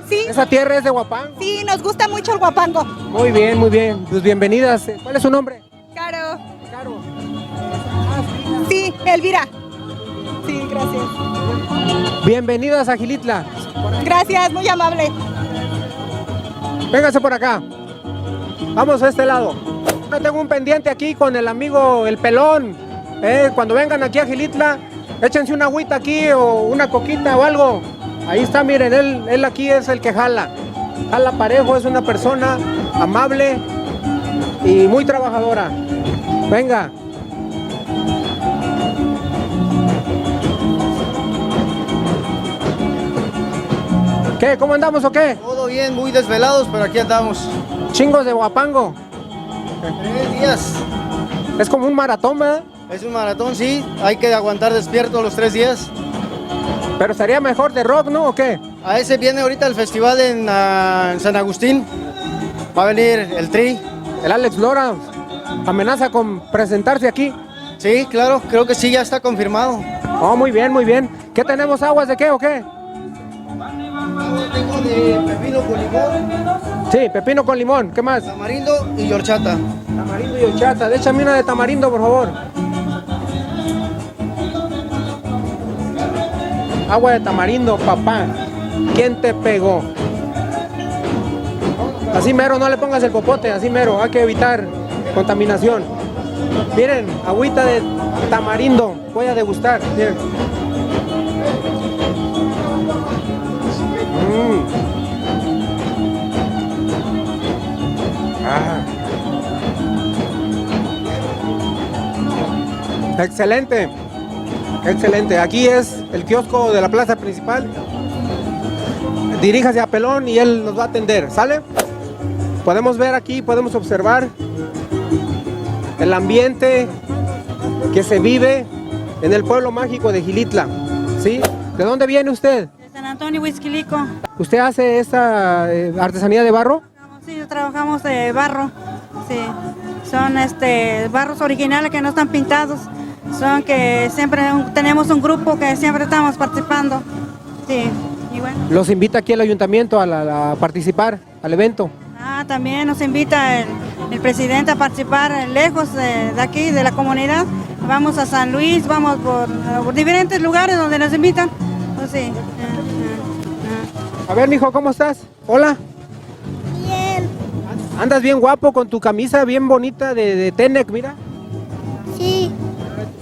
Sí. Esa tierra es de Huapango. Sí, nos gusta mucho el guapango. Muy bien, muy bien. Pues bienvenidas. ¿Cuál es su nombre? Caro. Caro. Sí, Elvira. Sí, gracias. Bienvenidas a Xilitla. Gracias, muy amable. Véngase por acá. Vamos a este lado. Yo tengo un pendiente aquí con el amigo El Pelón. Cuando vengan aquí a Xilitla, échense una agüita aquí o una coquita o algo. Ahí está, miren, él aquí es el que jala. Jala parejo, es una persona amable y muy trabajadora. Venga. ¿Qué? ¿Cómo andamos o qué? Todo bien, muy desvelados, pero aquí andamos. Chingos de Huapango. 3 días. Es como un maratón, ¿verdad? Es un maratón, sí. Hay que aguantar despierto los 3 días. Pero estaría mejor de rock, ¿no? ¿O qué? A ese viene ahorita el festival en San Agustín. Va a venir el Tri. El Alex Lora amenaza con presentarse aquí. Sí, claro, creo que sí, ya está confirmado. Oh, muy bien, muy bien. ¿Qué tenemos? ¿Aguas de qué o qué? Tengo de pepino con limón. Sí, pepino con limón. ¿Qué más? Tamarindo y horchata. Tamarindo y horchata. Déchame una de tamarindo, por favor. Agua de tamarindo, papá. ¿Quién te pegó? Así mero, no le pongas el popote, así mero. Hay que evitar contaminación. Miren, agüita de tamarindo. Voy a degustar. Miren. Excelente, excelente. Aquí es el kiosco de la plaza principal. Diríjase a Pelón y él nos va a atender, ¿sale? Podemos ver aquí, podemos observar el ambiente que se vive en el pueblo mágico de Xilitla, ¿sí? ¿De dónde viene usted? De San Antonio, Huixquilico. ¿Usted hace esta artesanía de barro? Sí, trabajamos de barro, sí. Son barros originales que no están pintados. Son que siempre tenemos un grupo que siempre estamos participando. Sí, y bueno. ¿Los invita aquí al ayuntamiento a participar al evento? También nos invita el presidente a participar lejos de aquí, de la comunidad. Vamos a San Luis, vamos por diferentes lugares donde nos invitan. Pues sí. A ver, mijo, ¿cómo estás? Hola. Bien. ¿Andas bien guapo con tu camisa bien bonita de Tenec, mira? Sí.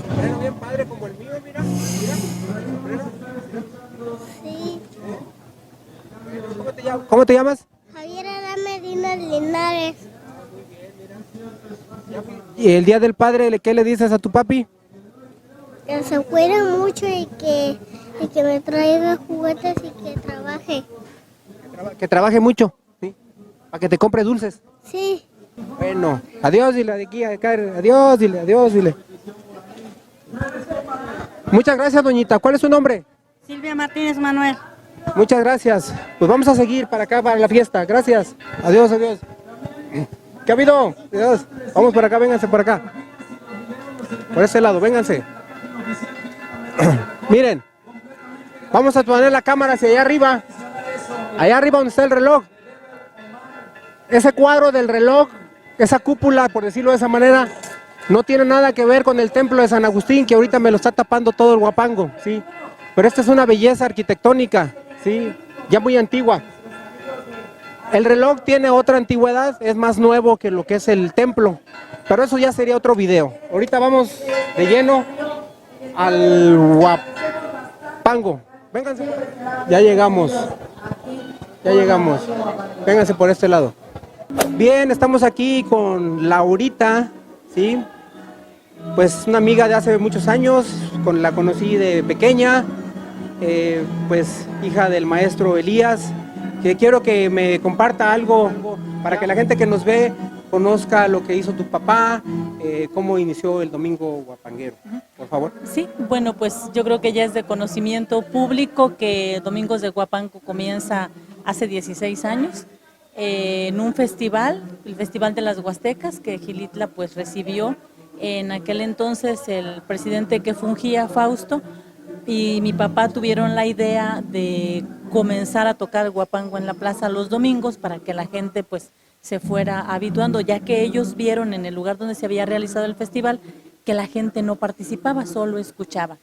Sombrero bien padre como el mío, mira. Mira. Sí. ¿Cómo te llamas? Javier Adán Medina Linares. ¿Y el Día del Padre, qué le dices a tu papi? Que se cuide mucho y que me traiga juguetes y que trabaje. Que trabaje mucho, ¿sí? Para que te compre dulces. Sí. Bueno, adiós, dile de aquí a acá, adiós, dile. Muchas gracias, doñita. ¿Cuál es su nombre? Silvia Martínez Manuel. Muchas gracias. Pues vamos a seguir para acá, para la fiesta. Gracias. Adiós. ¿Qué ha habido? Adiós. Vamos por acá, vénganse por acá. Por ese lado, vénganse. Miren, vamos a poner la cámara hacia allá arriba. Allá arriba donde está el reloj. Ese cuadro del reloj, esa cúpula, por decirlo de esa manera, no tiene nada que ver con el templo de San Agustín, que ahorita me lo está tapando todo el Huapango, ¿sí? Pero esta es una belleza arquitectónica, ¿sí? Ya muy antigua. El reloj tiene otra antigüedad, es más nuevo que lo que es el templo, pero eso ya sería otro video. Ahorita vamos de lleno al Huapango. Vénganse. Ya llegamos. Vénganse por este lado. Bien, estamos aquí con Laurita, ¿sí? Pues una amiga de hace muchos años, la conocí de pequeña, pues hija del maestro Elías, que quiero que me comparta algo para que la gente que nos ve conozca lo que hizo tu papá, cómo inició el Domingo Huapanguero, por favor. Sí, bueno, pues yo creo que ya es de conocimiento público que Domingos de Huapango comienza hace 16 años en un festival, el Festival de las Huastecas, que Xilitla pues recibió En aquel entonces el presidente que fungía, Fausto, y mi papá tuvieron la idea de comenzar a tocar guapango en la plaza los domingos para que la gente pues se fuera habituando, ya que ellos vieron en el lugar donde se había realizado el festival que la gente no participaba, solo escuchaba.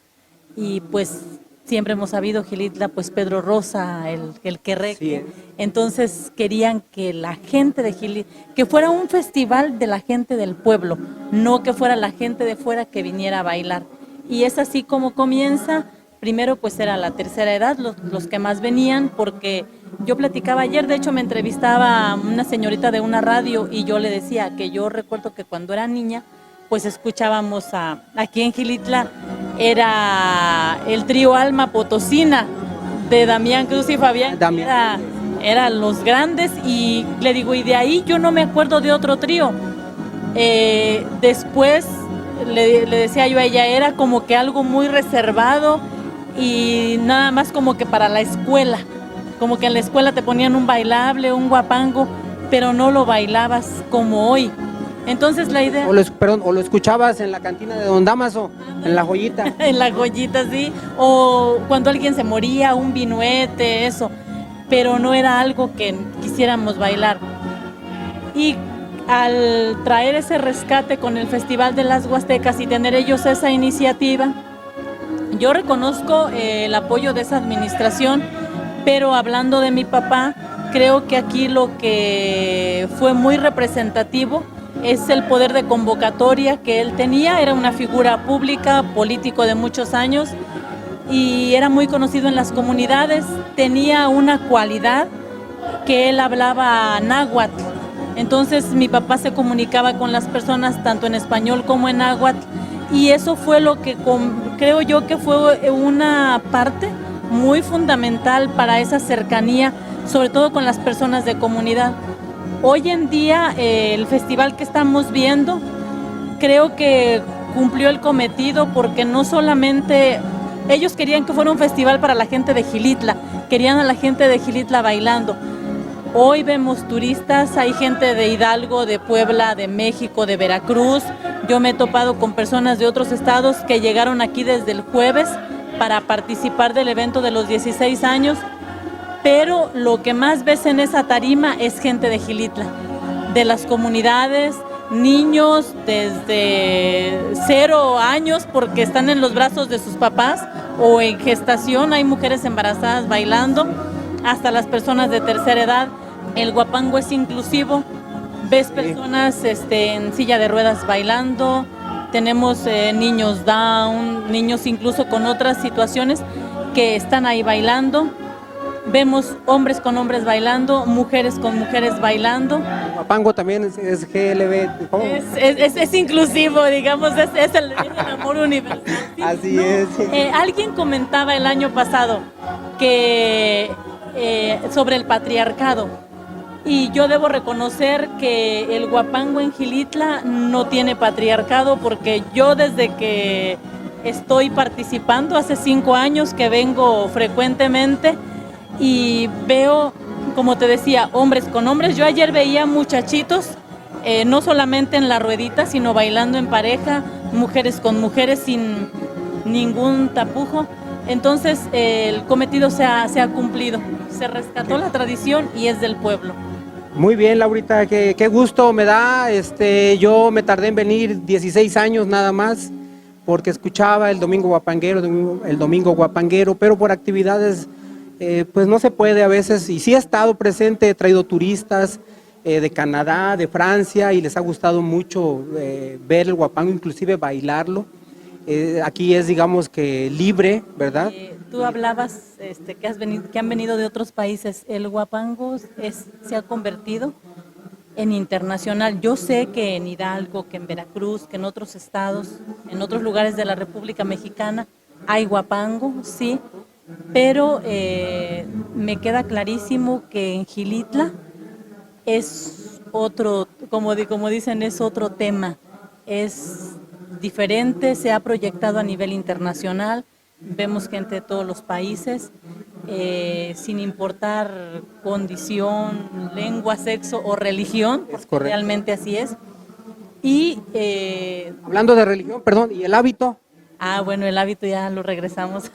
Y pues siempre hemos sabido, Xilitla, pues Pedro Rosa, el querreque. Sí. Entonces querían que la gente de Xilitla, que fuera un festival de la gente del pueblo, no que fuera la gente de fuera que viniera a bailar. Y es así como comienza. Primero pues era la tercera edad, los que más venían, porque yo platicaba ayer, de hecho me entrevistaba una señorita de una radio y yo le decía que yo recuerdo que cuando era niña, pues escuchábamos aquí en Xilitla, era el trío Alma Potosina de Damián Cruz y Fabián, eran los grandes, y le digo, y de ahí yo no me acuerdo de otro trío. Después le decía yo a ella, era como que algo muy reservado y nada más como que para la escuela, como que en la escuela te ponían un bailable, un guapango, pero no lo bailabas como hoy. Entonces la idea... O lo escuchabas en la cantina de Don Damaso, en la joyita. En la joyita, sí, o cuando alguien se moría, un vinuete, eso, pero no era algo que quisiéramos bailar. Y al traer ese rescate con el Festival de las Huastecas y tener ellos esa iniciativa, yo reconozco el apoyo de esa administración, pero hablando de mi papá, creo que aquí lo que fue muy representativo es el poder de convocatoria que él tenía. Era una figura pública, político de muchos años, y era muy conocido en las comunidades. Tenía una cualidad que él hablaba náhuatl, entonces mi papá se comunicaba con las personas tanto en español como en náhuatl, y eso fue lo que creo yo que fue una parte muy fundamental para esa cercanía, sobre todo con las personas de comunidad. Hoy en día el festival que estamos viendo creo que cumplió el cometido, porque no solamente ellos querían que fuera un festival para la gente de Xilitla, querían a la gente de Xilitla bailando. Hoy vemos turistas, hay gente de Hidalgo, de Puebla, de México, de Veracruz. Yo me he topado con personas de otros estados que llegaron aquí desde el jueves para participar del evento de los 16 años, pero lo que más ves en esa tarima es gente de Xilitla, de las comunidades, niños desde 0 años porque están en los brazos de sus papás o en gestación, hay mujeres embarazadas bailando, hasta las personas de tercera edad. El guapango es inclusivo, ves personas en silla de ruedas bailando, tenemos niños down, niños incluso con otras situaciones que están ahí bailando. Vemos hombres con hombres bailando, mujeres con mujeres bailando. El guapango también es GLB. ¿Cómo? Es inclusivo, digamos, es el amor universal. ¿Sí? Así es. Alguien comentaba el año pasado que sobre el patriarcado, y yo debo reconocer que el guapango en Xilitla no tiene patriarcado, porque yo desde que estoy participando, hace 5 años que vengo frecuentemente, y veo, como te decía, hombres con hombres. Yo ayer veía muchachitos, no solamente en la ruedita, sino bailando en pareja, mujeres con mujeres sin ningún tapujo. Entonces el cometido se ha cumplido, se rescató la tradición y es del pueblo. Muy bien, Laurita, qué gusto me da. Yo me tardé en venir 16 años nada más, porque escuchaba el domingo guapanguero, pero por actividades pues no se puede a veces, y sí he estado presente, he traído turistas de Canadá, de Francia, y les ha gustado mucho ver el guapango, inclusive bailarlo. Aquí es, digamos que libre, ¿verdad? Tú hablabas que han venido de otros países. El guapango se ha convertido en internacional. Yo sé que en Hidalgo, que en Veracruz, que en otros estados, en otros lugares de la República Mexicana hay guapango, sí, pero me queda clarísimo que en Xilitla es otro, como dicen, es otro tema, es diferente, se ha proyectado a nivel internacional, vemos gente de todos los países, sin importar condición, lengua, sexo o religión, porque realmente así es. Y hablando de religión, perdón, ¿y el hábito? Bueno, el hábito ya lo regresamos.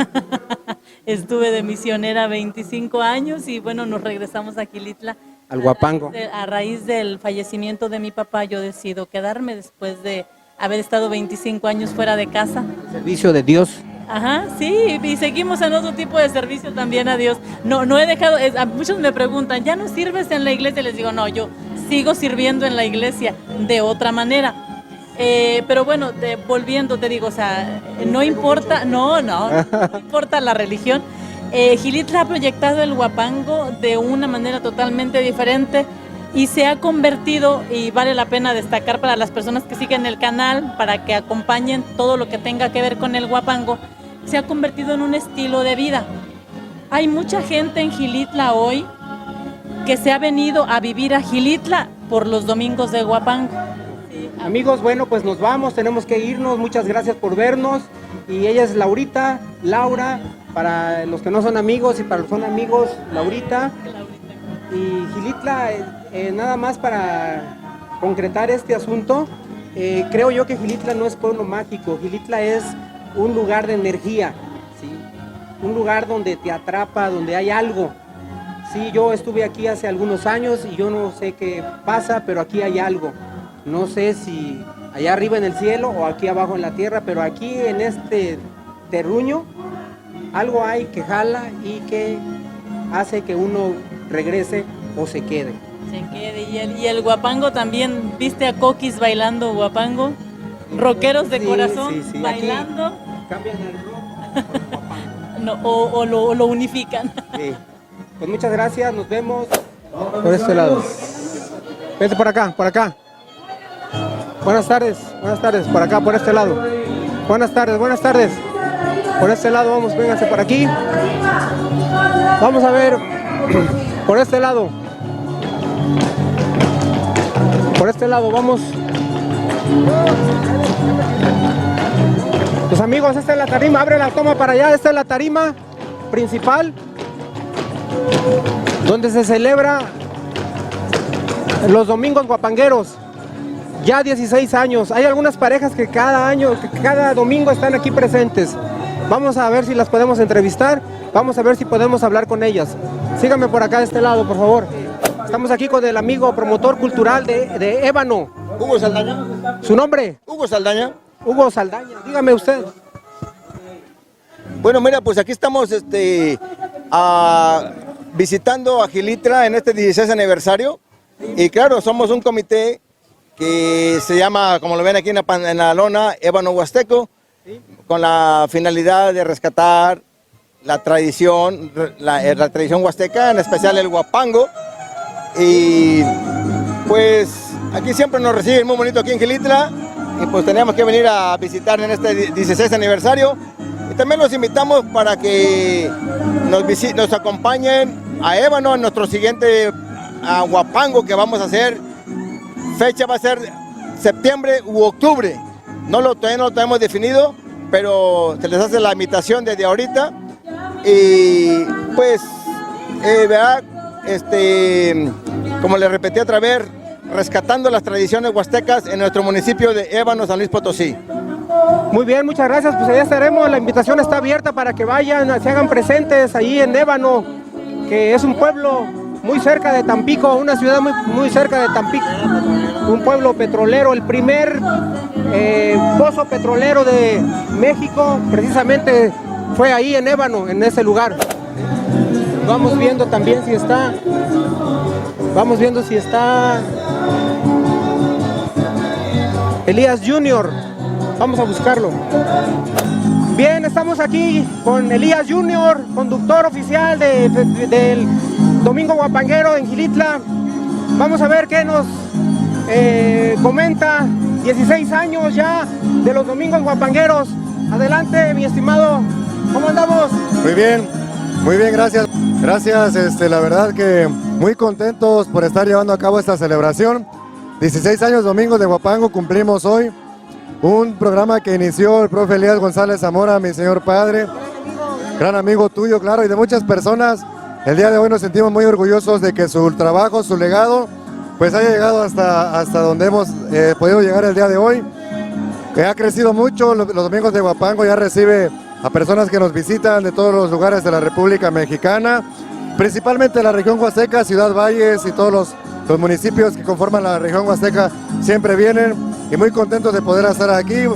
Estuve de misionera 25 años y bueno, nos regresamos a Xilitla. Al Huapango. A raíz del fallecimiento de mi papá, yo decido quedarme después de haber estado 25 años fuera de casa. Servicio de Dios. Ajá, sí, y seguimos en otro tipo de servicio también a Dios. No he dejado, muchos me preguntan, ¿ya no sirves en la iglesia? Les digo, no, yo sigo sirviendo en la iglesia de otra manera. Pero bueno, volviendo, te digo, o sea, no importa, no importa la religión. Xilitla ha proyectado el Huapango de una manera totalmente diferente y se ha convertido, y vale la pena destacar para las personas que siguen el canal, para que acompañen todo lo que tenga que ver con el Huapango, se ha convertido en un estilo de vida. Hay mucha gente en Xilitla hoy que se ha venido a vivir a Xilitla por los domingos de Huapango. Amigos, bueno, pues nos vamos, tenemos que irnos, muchas gracias por vernos. Y ella es Laurita, Laura, para los que no son amigos y para los que son amigos, Laurita. Y Xilitla, nada más para concretar este asunto, creo yo que Xilitla no es pueblo mágico, Xilitla es un lugar de energía, ¿sí? Un lugar donde te atrapa, donde hay algo. Sí, yo estuve aquí hace algunos años y yo no sé qué pasa, pero aquí hay algo. No sé si allá arriba en el cielo o aquí abajo en la tierra, pero aquí en este terruño algo hay que jala y que hace que uno regrese o se quede. Se quede. Y el Huapango también, ¿viste a Coquis bailando Huapango? Rockeros de corazón sí, bailando. Aquí cambian el rock. O lo unifican. Sí. Pues muchas gracias, nos vemos por este lado. Vete por acá, por acá. Buenas tardes, por acá, por este lado. Buenas tardes. Por este lado vamos, vénganse por aquí. Vamos a ver, por este lado. Por este lado, vamos. Pues amigos, esta es la tarima, abre la toma para allá, esta es la tarima principal, donde se celebra los domingos huapangueros. Ya 16 años, hay algunas parejas que cada domingo están aquí presentes. Vamos a ver si las podemos entrevistar, vamos a ver si podemos hablar con ellas. Síganme por acá de este lado, por favor. Estamos aquí con el amigo promotor cultural de Ébano. Hugo Saldaña. ¿Su nombre? Hugo Saldaña. Hugo Saldaña, dígame usted. Bueno, mira, pues aquí estamos visitando a Xilitla en este 16 aniversario. Y claro, somos un comité que se llama, como lo ven aquí en la lona, Ébano Huasteco, con la finalidad de rescatar la tradición, la tradición huasteca, en especial el Huapango. Y pues aquí siempre nos reciben muy bonito aquí en Xilitla, y pues teníamos que venir a visitar en este 16 aniversario. Y también los invitamos para que nos acompañen a Ébano en nuestro siguiente Huapango que vamos a hacer. Fecha va a ser septiembre u octubre. Todavía no lo tenemos definido, pero se les hace la invitación desde ahorita. Y pues, ¿verdad? Como les repetí otra vez, rescatando las tradiciones huastecas en nuestro municipio de Ébano, San Luis Potosí. Muy bien, muchas gracias, pues allá estaremos, la invitación está abierta para que vayan, se hagan presentes ahí en Ébano, que es un pueblo muy cerca de Tampico, una ciudad muy cerca de Tampico, un pueblo petrolero, el primer pozo petrolero de México, precisamente fue ahí en Ébano, en ese lugar. Vamos viendo también si está, Elías Junior, vamos a buscarlo. Bien, estamos aquí con Elías Junior, conductor oficial del Domingo Huapanguero en Xilitla. Vamos a ver qué nos comenta. 16 años ya de los Domingos Huapangueros. Adelante, mi estimado, ¿cómo andamos? Muy bien, gracias. Gracias, la verdad que muy contentos por estar llevando a cabo esta celebración. 16 años Domingos de Huapango cumplimos hoy. Un programa que inició el profe Elías González Zamora, mi señor padre, gran amigo tuyo, claro, y de muchas personas. El día de hoy nos sentimos muy orgullosos de que su trabajo, su legado, pues haya llegado hasta donde hemos podido llegar el día de hoy. Que ha crecido mucho, los domingos de Huapango ya recibe a personas que nos visitan de todos los lugares de la República Mexicana, principalmente la región Huasteca, Ciudad Valles y todos los municipios que conforman la región Huasteca siempre vienen y muy contentos de poder estar aquí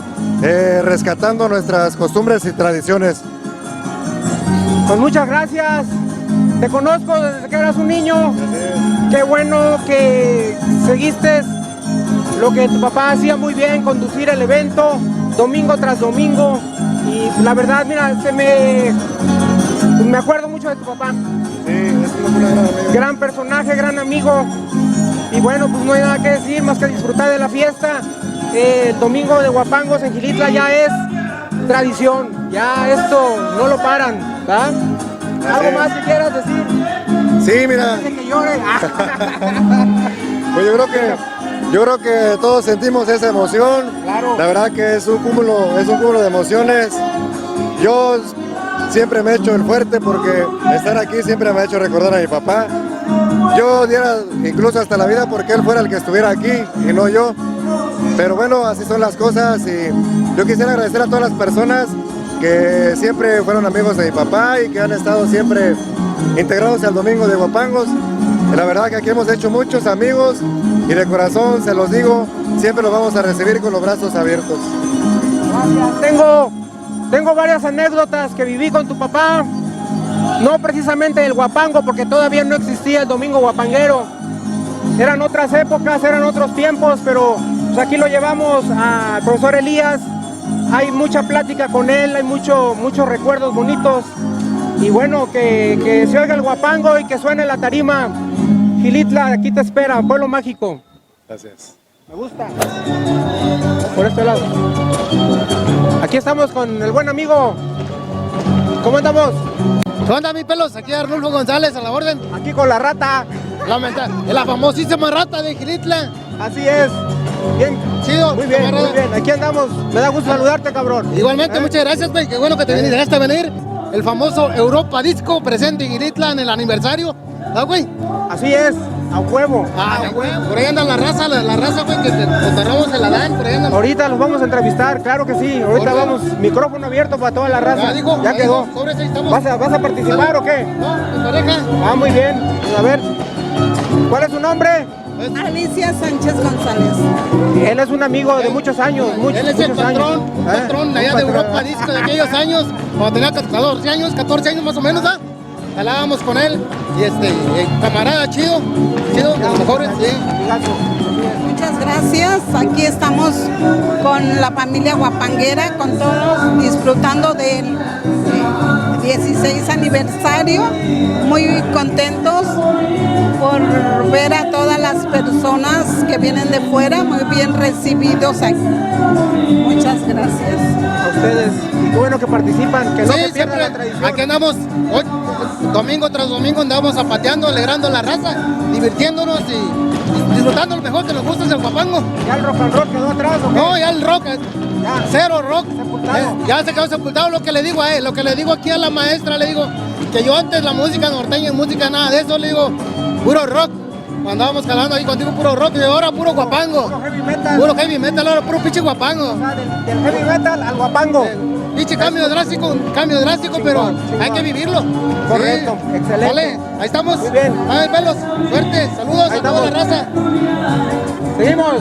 rescatando nuestras costumbres y tradiciones. Pues muchas gracias, te conozco desde que eras un niño, qué bueno que seguiste lo que tu papá hacía muy bien, conducir el evento domingo tras domingo, y la verdad, mira, me acuerdo mucho de tu papá. Sí, es una gran personaje, gran amigo, y bueno, pues no hay nada que decir más que disfrutar de la fiesta. El domingo de Huapangos en Xilitla ya es tradición, ya esto no lo paran, ¿verdad? ¿Algo más que quieras decir? Sí, mira. Que llore. Pues yo creo que todos sentimos esa emoción. Claro. La verdad que es un cúmulo de emociones. Yo siempre me he hecho el fuerte porque estar aquí siempre me ha hecho recordar a mi papá. Yo diera incluso hasta la vida porque él fuera el que estuviera aquí y no yo. Pero bueno, así son las cosas y yo quisiera agradecer a todas las personas que siempre fueron amigos de mi papá y que han estado siempre integrados al domingo de Huapangos. La verdad que aquí hemos hecho muchos amigos y de corazón se los digo, siempre los vamos a recibir con los brazos abiertos. Gracias. Tengo varias anécdotas que viví con tu papá, no precisamente el Huapango porque todavía no existía el domingo huapanguero. Eran otras épocas, eran otros tiempos, pero pues aquí lo llevamos al profesor Elías. Hay mucha plática con él, hay muchos recuerdos bonitos. Y bueno, que se oiga el Huapango y que suene la tarima. Xilitla, aquí te espera, pueblo mágico. Gracias. Me gusta. Por este lado. Aquí estamos con el buen amigo. ¿Cómo andamos? ¿Qué onda, mis pelos? Aquí Arnulfo González, a la orden. Aquí con la rata. La famosísima rata de Xilitla. Así es. Bien. Chido. Muy bien, muy bien. Aquí andamos. Me da gusto saludarte, cabrón. Igualmente, muchas gracias, güey. Qué bueno que te dejaste venir. El famoso Europa Disco presente en Xilitla en el aniversario. ¿Ah, güey? Así es. A huevo. Güey. Por ahí anda la raza, güey, que te cotorramos en la Dan. Por ahí andan. Ahorita los vamos a entrevistar, claro que sí. Ahorita vamos, micrófono abierto para toda la raza. Ya quedó. ¿Vas a participar o qué? No, en pareja. Ah, muy bien. A ver, ¿cuál es su nombre? Alicia Sánchez González. Él es un amigo de muchos años. Él es el patrón, patrón allá de Europa Disco de aquellos años, cuando tenía 14 años más o menos, ¿ah? Jalábamos con él y camarada chido, de los mejores, sí. Muchas gracias. Aquí estamos con la familia huapanguera, con todos disfrutando del 16 aniversario. Muy contentos por ver a todas las personas que vienen de fuera, muy bien recibidos aquí. Muchas gracias. A ustedes. Y qué bueno que participan, que no se pierda la tradición. Aquí andamos hoy, domingo tras domingo andamos zapateando, alegrando la raza, divirtiéndonos y disfrutando lo mejor que nos gusta es el Huapango. ¿Ya el rock and roll quedó atrás o qué? No, ya el rock, cero rock. Ya se quedó sepultado. Lo que le digo a él, lo que le digo aquí a la maestra, le digo que yo antes la música norteña, música nada de eso, le digo, puro rock. Cuando andábamos calando ahí contigo puro rock y ahora puro Huapango. Puro heavy metal, ahora puro pinche Huapango. O sea, del heavy metal al Huapango. Pinche cambio drástico, pero hay que vivirlo. Correcto, sí. Excelente. Vale, ahí estamos. Muy bien. Ay, pelos, suerte, saludos a toda la raza. Seguimos.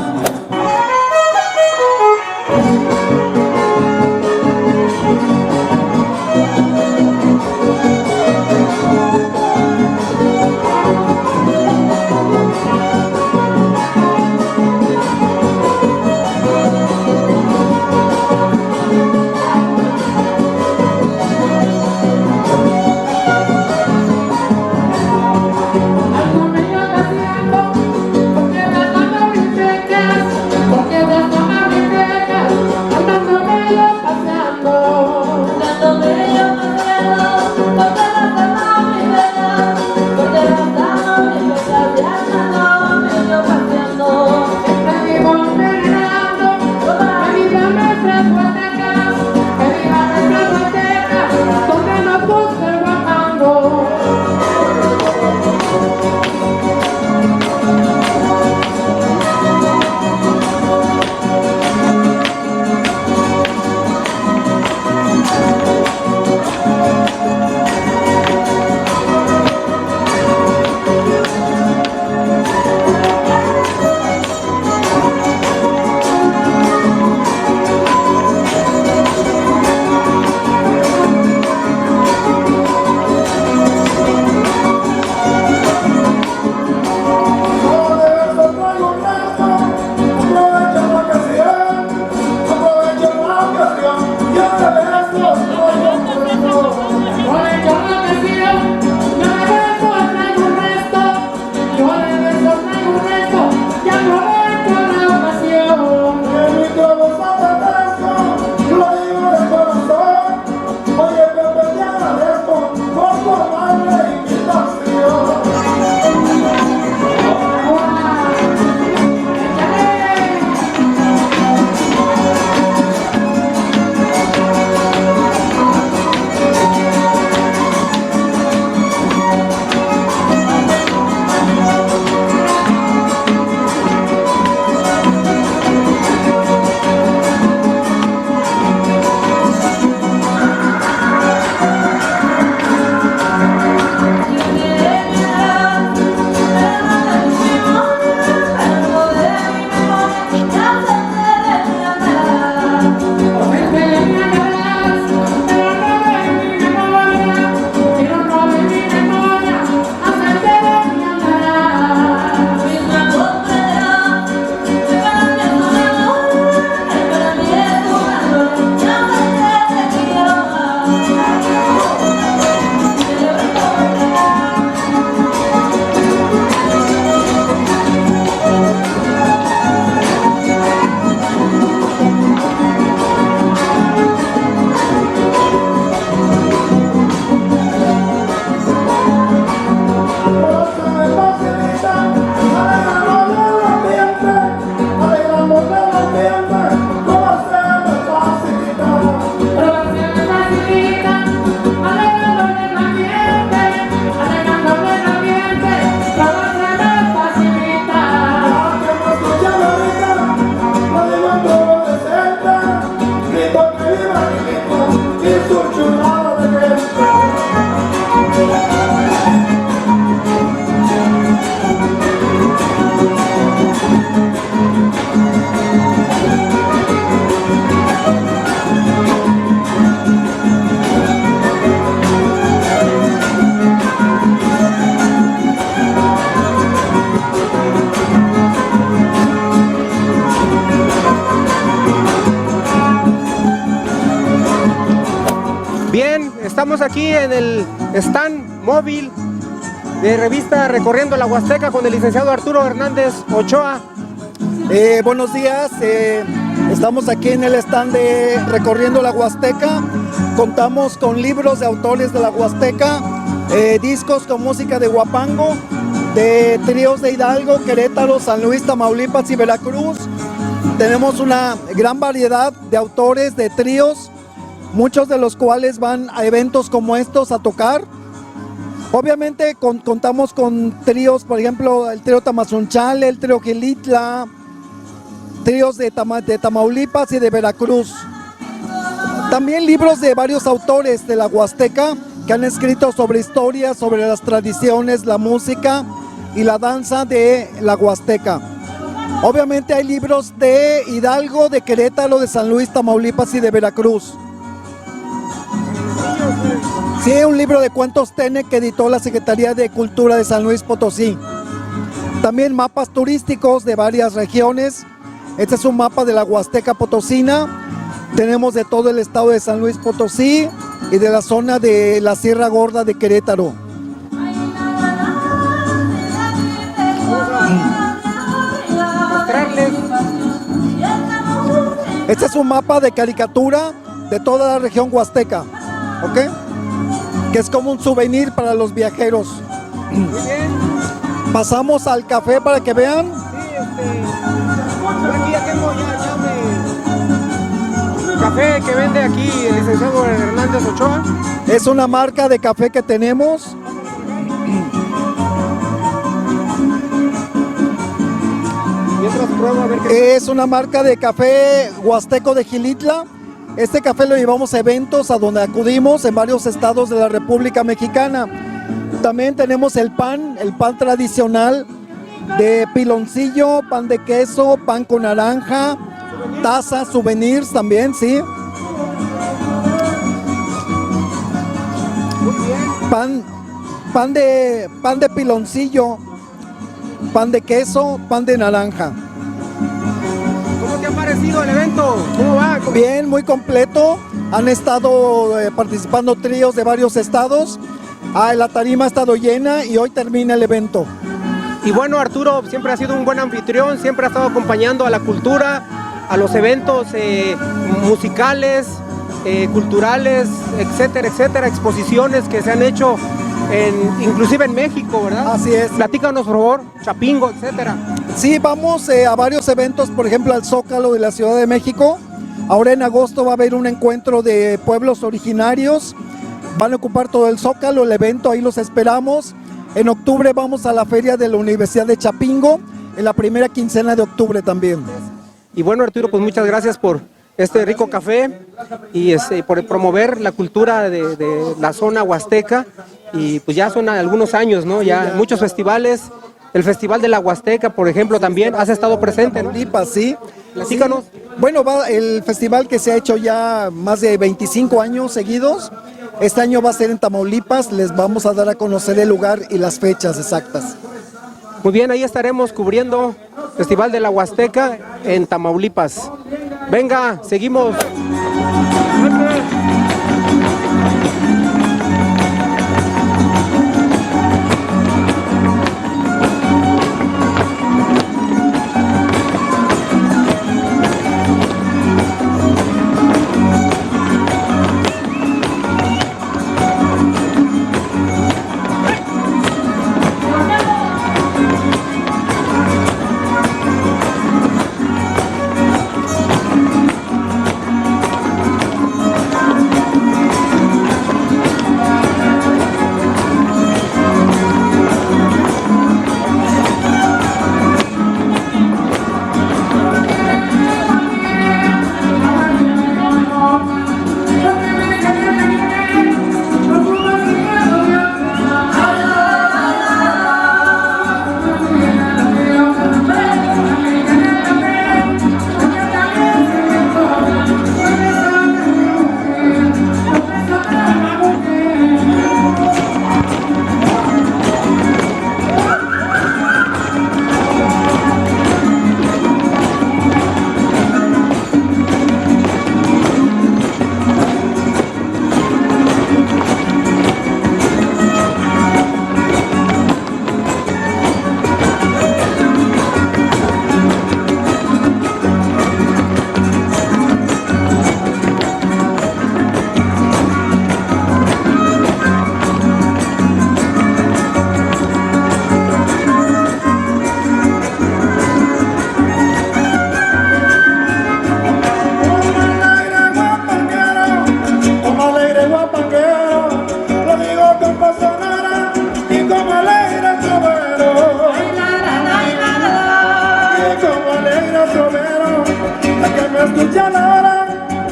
aquí en el stand móvil de revista Recorriendo la Huasteca con el licenciado Arturo Hernández Ochoa. Buenos días, estamos aquí en el stand de Recorriendo la Huasteca. Contamos con libros de autores de la Huasteca, discos con música de Huapango, de tríos de Hidalgo, Querétaro, San Luis, Tamaulipas y Veracruz. Tenemos una gran variedad de autores, de tríos, muchos de los cuales van a eventos como estos a tocar. Obviamente contamos con tríos, por ejemplo, el trío Tamazunchale, el trío Gilitla, tríos de Tamaulipas y de Veracruz. También libros de varios autores de la Huasteca que han escrito sobre historias, sobre las tradiciones, la música y la danza de la Huasteca. Obviamente hay libros de Hidalgo, de Querétaro, de San Luis, Tamaulipas y de Veracruz. Sí, un libro de cuentos Tene que editó la Secretaría de Cultura de San Luis Potosí. También mapas turísticos de varias regiones. Este es un mapa de la Huasteca Potosina. Tenemos de todo el estado de San Luis Potosí y de la zona de la Sierra Gorda de Querétaro. Este es un mapa de caricatura de toda la región huasteca, ¿ok? Que es como un souvenir para los viajeros. Muy bien. Pasamos al café para que vean. Aquí ya tengo café que vende aquí el licenciado Hernández Ochoa. Es una marca de café que tenemos. Mientras pruebo a ver qué... Es una marca de café huasteco de Gilitla. Este café lo llevamos a eventos a donde acudimos en varios estados de la República Mexicana. También tenemos el pan tradicional de piloncillo, pan de queso, pan con naranja, taza, souvenirs también, sí. Pan de piloncillo, pan de queso, pan de naranja. ¿Cómo te ha parecido el evento? ¿Cómo va? Bien, muy completo. Han estado participando tríos de varios estados. La tarima ha estado llena y hoy termina el evento. Y bueno, Arturo siempre ha sido un buen anfitrión, siempre ha estado acompañando a la cultura, a los eventos musicales, culturales, etcétera, etcétera, exposiciones que se han hecho inclusive en México, ¿verdad? Así es. Platícanos, por favor, Chapingo, etcétera. Sí, vamos a varios eventos, por ejemplo, al Zócalo de la Ciudad de México. Ahora en agosto va a haber un encuentro de pueblos originarios. Van a ocupar todo el Zócalo, el evento, ahí los esperamos. En octubre vamos a la feria de la Universidad de Chapingo, en la primera quincena de octubre también. Y bueno, Arturo, pues muchas gracias por este rico café y por promover la cultura de la zona huasteca. Y pues ya son algunos años, ¿no? Ya muchos festivales. El Festival de la Huasteca, por ejemplo, también has estado presente, ¿no? Sí. Platícanos. Bueno, va el festival que se ha hecho ya más de 25 años seguidos. Este año va a ser en Tamaulipas, les vamos a dar a conocer el lugar y las fechas exactas. Muy bien, ahí estaremos cubriendo Festival de la Huasteca en Tamaulipas. Venga, seguimos. luchanora,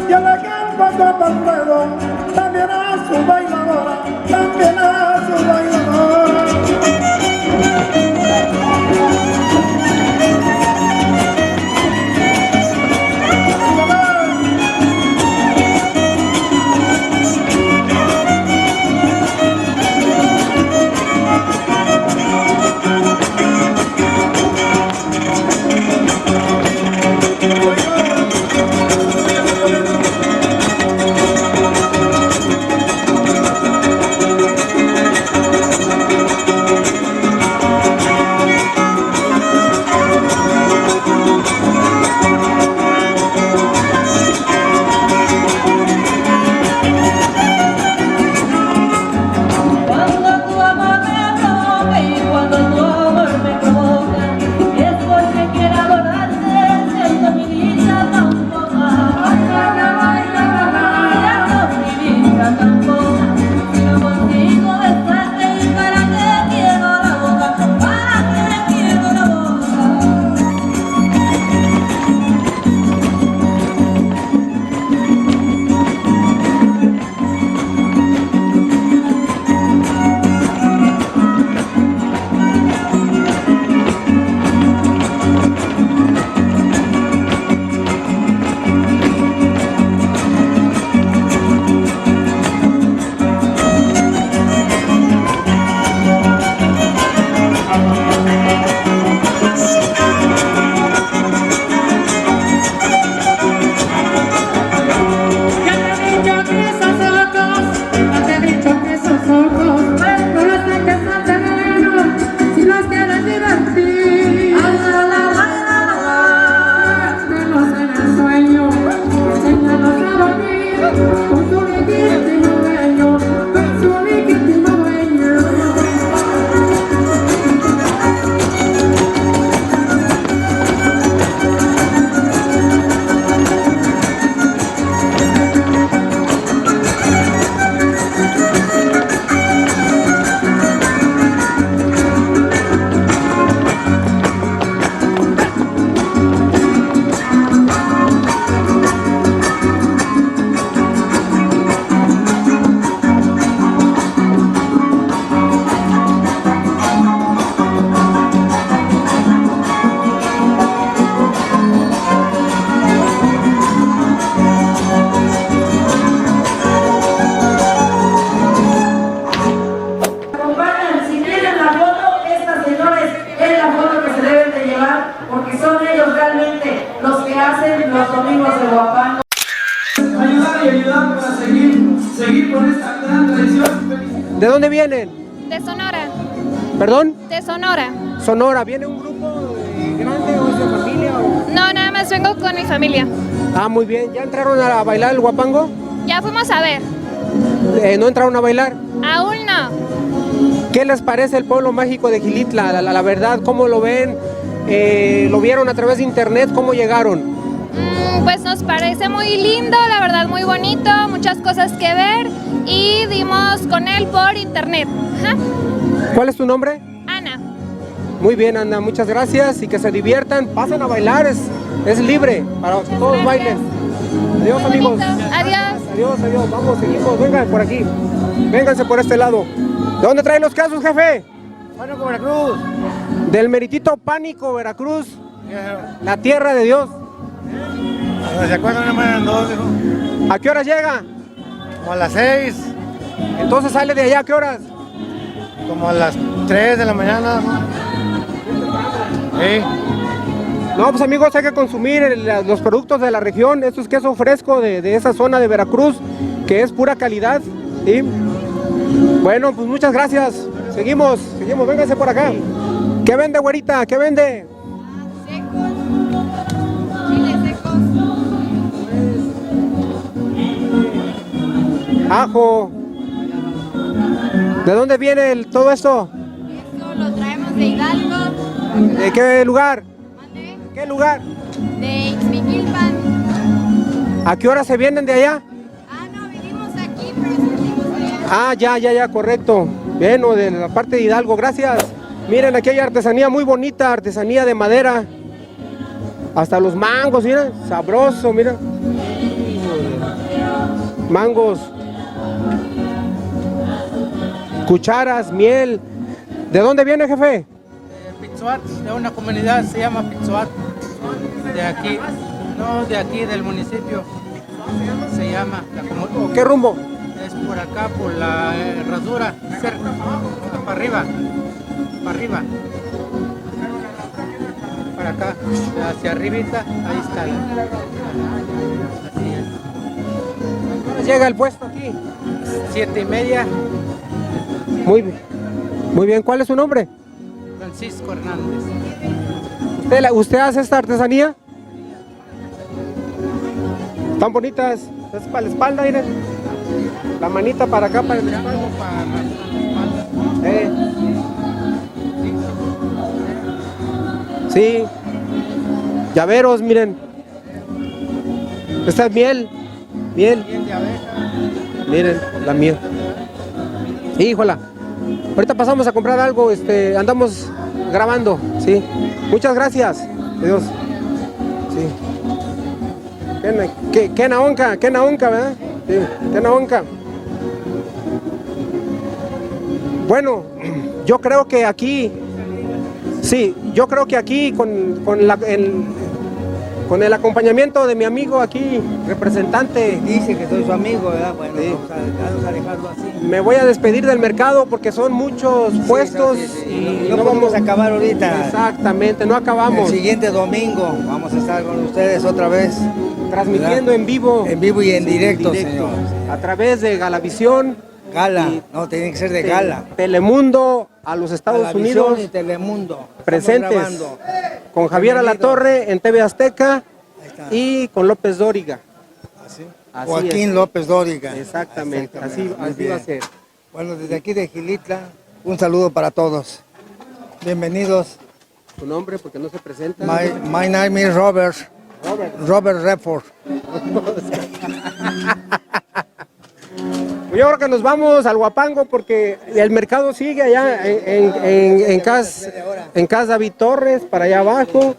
yo le canto todo el ruedo, también a su bailadora, también a su bailadora. Los domingos de Huapango. Ayudar y ayudar para seguir con esta gran tradición. ¿De dónde vienen? De Sonora. ¿Perdón? De Sonora. Sonora, ¿viene un grupo grande o es de familia? O... No, nada más vengo con mi familia. Ah, muy bien. ¿Ya entraron a bailar el Huapango? Ya fuimos a ver. ¿No entraron a bailar? Aún no. ¿Qué les parece el pueblo mágico de Xilitla? La verdad, ¿cómo lo ven? ¿Lo vieron a través de internet? ¿Cómo llegaron? Pues nos parece muy lindo, la verdad muy bonito, muchas cosas que ver y dimos con él por internet. Ajá. ¿Cuál es tu nombre? Ana. Muy bien, Ana, muchas gracias y que se diviertan, pasen a bailar, es libre para que todos bailen. Adiós, amigos. Adiós. Adiós, adiós, vamos, seguimos, vengan por aquí, vénganse por este lado. ¿De dónde traen los casos, jefe? Pánico, Veracruz. Del meritito Pánico, Veracruz, la tierra de Dios. ¿Se acuerdan de manera dos, hijo? ¿A qué horas llega? Como a las 6. Entonces sale de allá, ¿a qué horas? Como a las 3 de la mañana. Sí. No, pues amigos, hay que consumir los productos de la región. Esto es queso fresco de esa zona de Veracruz, que es pura calidad. ¿Sí? Bueno, pues muchas gracias. Seguimos, vénganse por acá. ¿Qué vende, güerita? ¿Qué vende? Ajo. ¿De dónde viene todo esto? Esto lo traemos de Hidalgo. ¿De qué lugar? ¿De qué lugar? De Ixmiquilpan. ¿A qué hora se vienen de allá? Vinimos aquí, pero salimos de allá. Ah, ya, correcto. Bien, o de la parte de Hidalgo, gracias. Miren, aquí hay artesanía muy bonita, artesanía de madera. Hasta los mangos, mira, sabroso, mira. Mangos. Cucharas, miel. ¿De dónde viene, jefe? Pitzuat, de una comunidad se llama Pitzuat, de aquí, no de aquí del municipio, se llama la comunidad. ¿Qué rumbo? Es por acá, por la herradura, cerca, para arriba, para acá, hacia arribita, ahí está. Así es. ¿Llega el puesto aquí? 7:30. Muy bien, ¿cuál es su nombre? Francisco Hernández. ¿Usted hace esta artesanía? Tan bonitas. Es para la espalda, miren. La manita para acá, para el espalda. Sí. Llaveros, miren. Esta es miel. Miel. Miel de abeja. Miren, la miel. Híjola. Ahorita pasamos a comprar algo, andamos grabando, sí. Muchas gracias. Adiós. Sí. Qué naonca, ¿verdad? Sí, qué naonca. Bueno, yo creo que aquí, sí, yo creo que aquí con el acompañamiento de mi amigo aquí, representante. Dice que soy su amigo, ¿verdad? Bueno, sí. Vamos a dejarlo así. Me voy a despedir del mercado porque son muchos puestos y no vamos a acabar ahorita. Exactamente, no acabamos. El siguiente domingo vamos a estar con ustedes otra vez. Transmitiendo en vivo. En vivo y en directo, señor. A través de Galavisión. Gala, no, tiene que ser de Gala. Telemundo a los Estados Galavisión Unidos. Y Telemundo. Presentes con Javier Alatorre en TV Azteca y con López Dóriga. Así Joaquín es. López Dóriga. Exactamente, así va a ser. Bueno, desde aquí de Gilitla, un saludo para todos. Bienvenidos. ¿Tu nombre? Porque no se presenta. My name is Robert. Robert Redford. Yo creo que nos vamos al Huapango porque el mercado sigue allá en Casa David Torres, para allá abajo,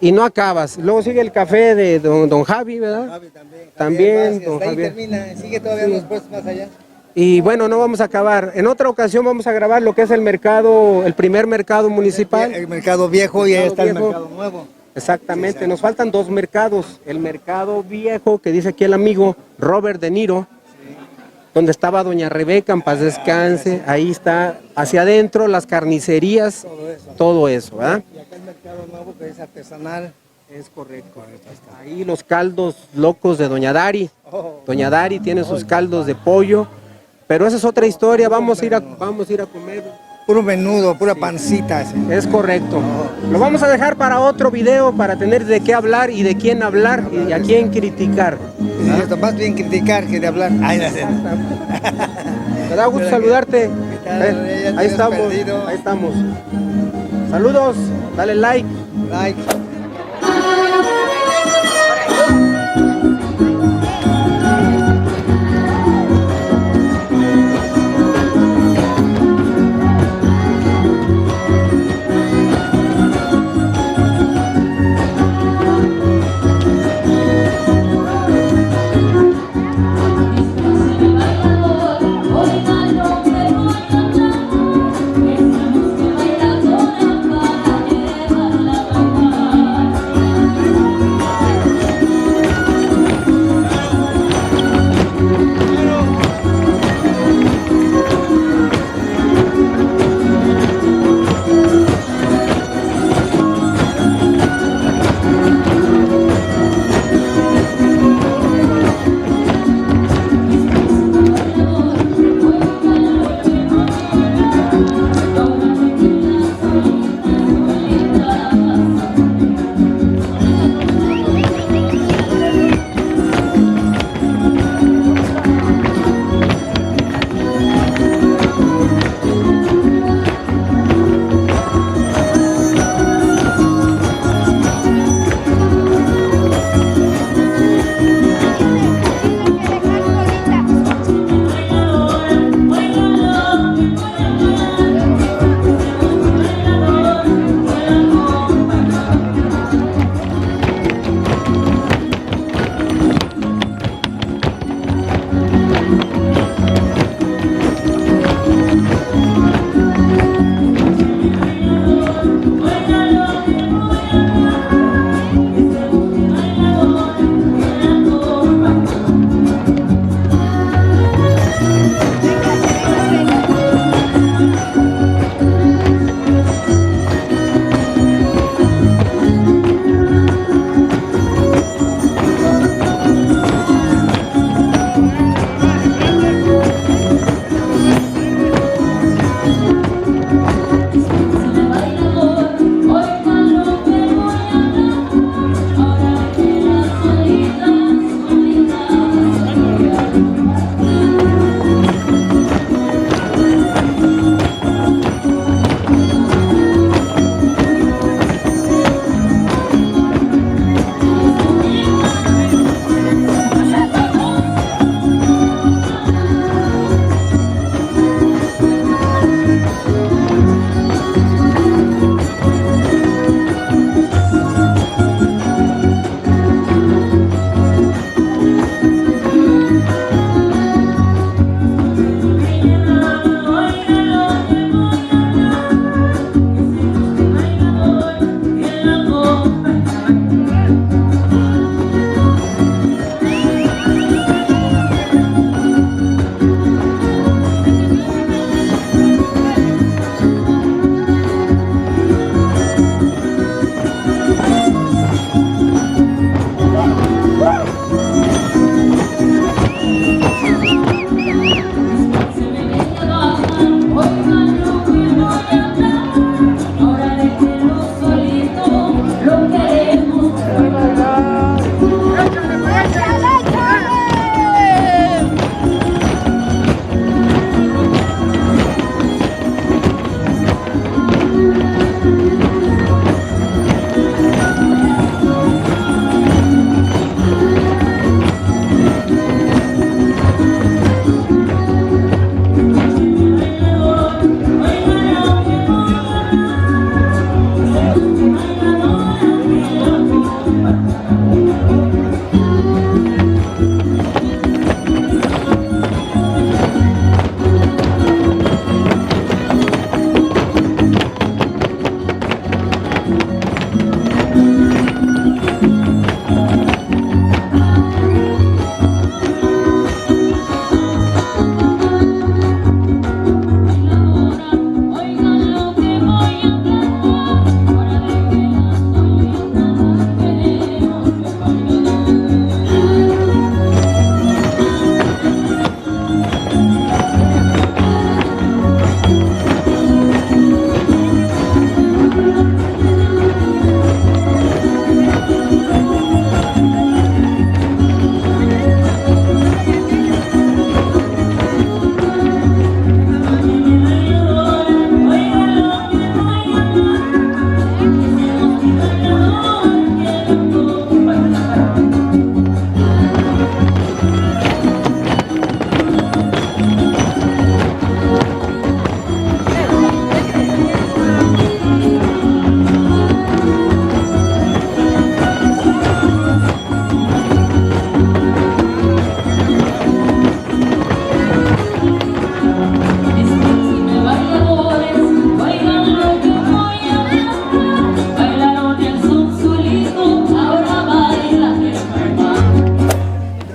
y no acabas. Luego sigue el café de don Javi, ¿verdad? Javi También don ahí Javier. termina, sigue todavía unos puestos más allá. Y bueno, no vamos a acabar. En otra ocasión vamos a grabar lo que es el mercado, el primer mercado municipal. El mercado viejo y ahí está el mercado nuevo. Exactamente, nos faltan dos mercados. El mercado viejo, que dice aquí el amigo Robert De Niro, donde estaba doña Rebeca, en paz descanse, ahí está, hacia adentro, las carnicerías, todo eso, ¿verdad? Y acá el mercado nuevo que es artesanal. Es correcto. Ahí los caldos locos de doña Dari. Doña Dari tiene sus caldos de pollo, pero esa es otra historia, vamos a ir a comer. Puro menudo, pura pancita. Es correcto. Lo vamos a dejar para otro video, para tener de qué hablar y de quién hablar y a quién criticar. Esto más bien criticar que de hablar. Ay, no sé. Me da gusto saludarte. Ahí estamos, ahí estamos. Saludos, dale like. Like.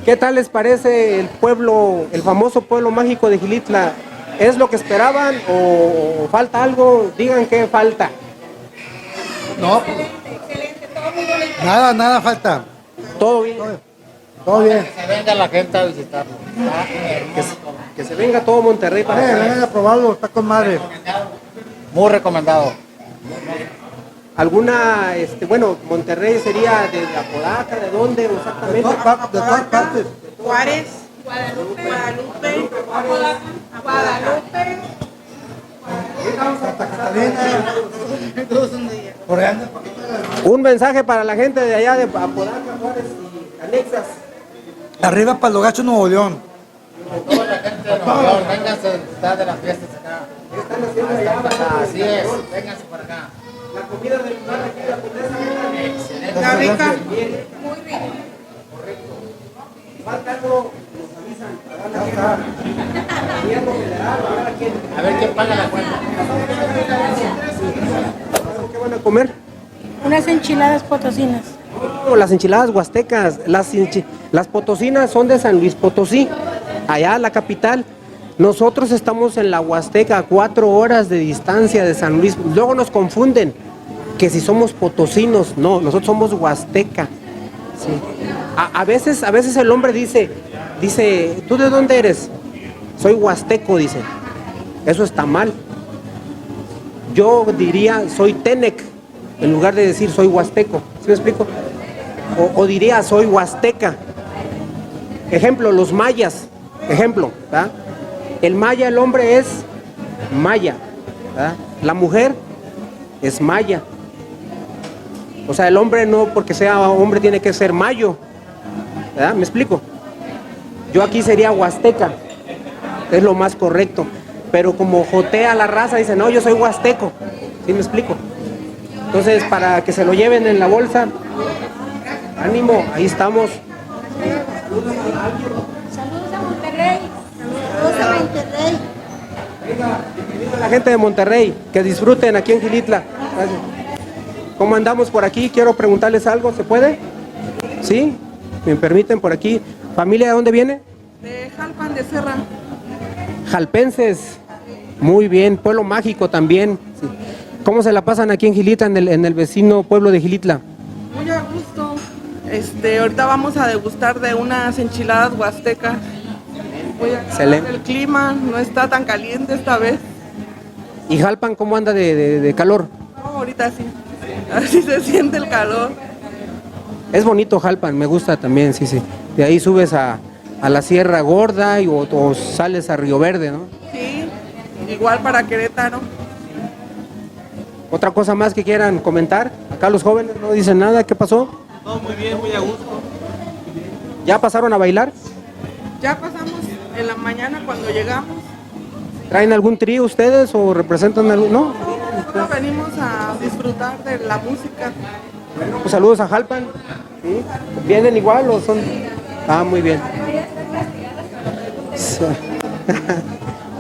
¿Qué tal les parece el pueblo, el famoso pueblo mágico de Xilitla? ¿Es lo que esperaban o falta algo? Digan qué falta. No, nada falta. Todo bien. Todo bien. Que venga la gente a visitarlo. Que se venga todo Monterrey para acá. Vengan a probarlo, está con madre. Muy recomendado. ¿Alguna, bueno, Monterrey sería de Apodaca, de dónde exactamente? De todas partes. Juárez, Guadalupe, Por ahí anda. Un mensaje para la gente de allá de Apodaca, Juárez y anexas. Arriba para los gachos Nuevo León. Toda la gente de Nueva York, vénganse a disfrutar de las fiestas acá. Así es, vénganse para acá. La comida del lugar aquí, la pobreza, excelente. Está rica. Muy rica. Correcto. Falta algo, nos avisan para darle gobierno federal, A ver quién paga la cuenta. ¿Qué van a comer? Unas enchiladas potosinas. Las enchiladas huastecas, las potosinas son de San Luis Potosí, allá la capital. Nosotros estamos en la Huasteca, a 4 horas de distancia de San Luis. Luego nos confunden que si somos potosinos, no, nosotros somos huasteca. Sí. A veces el hombre dice, ¿tú de dónde eres? Soy huasteco, dice. Eso está mal. Yo diría, soy tenec, en lugar de decir soy huasteco. ¿Sí me explico? O diría, soy huasteca. Ejemplo, los mayas. Ejemplo, ¿verdad? El maya, el hombre es maya, ¿verdad? La mujer es maya. O sea, el hombre no porque sea hombre tiene que ser mayo, ¿verdad? ¿Me explico? Yo aquí sería huasteca, es lo más correcto. Pero como jotea la raza, dice, no, yo soy huasteco. ¿Sí me explico? Entonces, para que se lo lleven en la bolsa, ánimo, ahí estamos. Saludos a Monterrey. Saludos a Monterrey. Venga, bienvenido a la gente de Monterrey, que disfruten aquí en Xilitla. Gracias. ¿Cómo andamos por aquí? Quiero preguntarles algo, ¿se puede? ¿Sí? ¿Me permiten por aquí? ¿Familia de dónde viene? De Jalpan de Serra. Jalpenses. Muy bien, pueblo mágico también. Sí. ¿Cómo se la pasan aquí en Xilitla, en el vecino pueblo de Xilitla? Muy a gusto. Ahorita vamos a degustar de unas enchiladas huastecas. Excelente. El clima no está tan caliente esta vez. ¿Y Jalpan cómo anda de calor? No, ahorita sí. Así se siente el calor. Es bonito Jalpan, me gusta también, sí. De ahí subes a la Sierra Gorda o sales a Río Verde, ¿no? Sí, igual para Querétaro. ¿Otra cosa más que quieran comentar? Acá los jóvenes no dicen nada, ¿qué pasó? Todo muy bien, muy a gusto. ¿Ya pasaron a bailar? Ya pasamos en la mañana cuando llegamos. ¿Traen algún trío ustedes o representan algún? No. Solo venimos a disfrutar de la música. Bueno, pues saludos a Jalpan. ¿Sí? ¿Vienen igual o son? Ah, muy bien.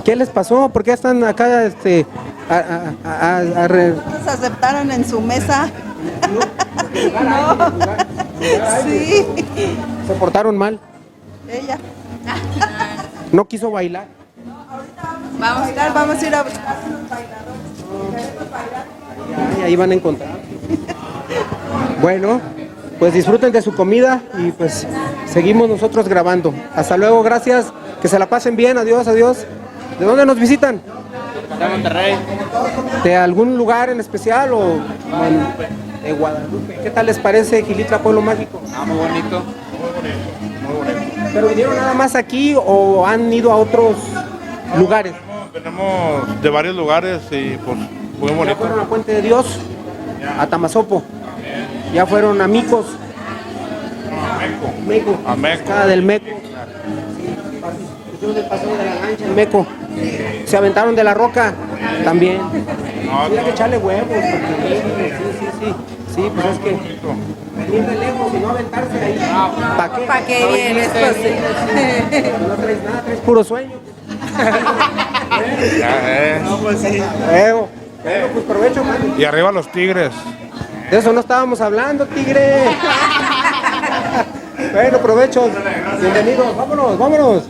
¿Qué les pasó? ¿Por qué están acá Nos aceptaron en su mesa. No. Sí. ¿Se portaron mal? Ella. ¿No quiso bailar? Vamos a ir a Y ahí van a encontrar. Bueno, pues disfruten de su comida y pues seguimos nosotros grabando. Hasta luego, gracias. Que se la pasen bien. Adiós, adiós. ¿De dónde nos visitan? De Monterrey. ¿De algún lugar en especial o de Guadalupe? ¿Qué tal les parece Xilitla, pueblo mágico? Muy bonito. ¿Pero vinieron nada más aquí o han ido a otros lugares? Tenemos de varios lugares y pues muy bonito. Ya fueron a Puente de Dios, a Tamazopo, ya fueron a Micos, Meco, A Meco. Cascada del Meco, del paseo de la lancha en Meco, se aventaron de la roca también. Mira que echarle huevos, porque sí, pues es que venir de lejos y no aventarse ahí. ¿Para qué? ¿Para qué vienes? Pues sí. No traes nada, traes puro sueño. No, pues sí. Bueno, pues provecho, man. Y arriba los Tigres. De eso no estábamos hablando, tigre. Bueno, provecho. Bienvenidos. Vámonos, vámonos.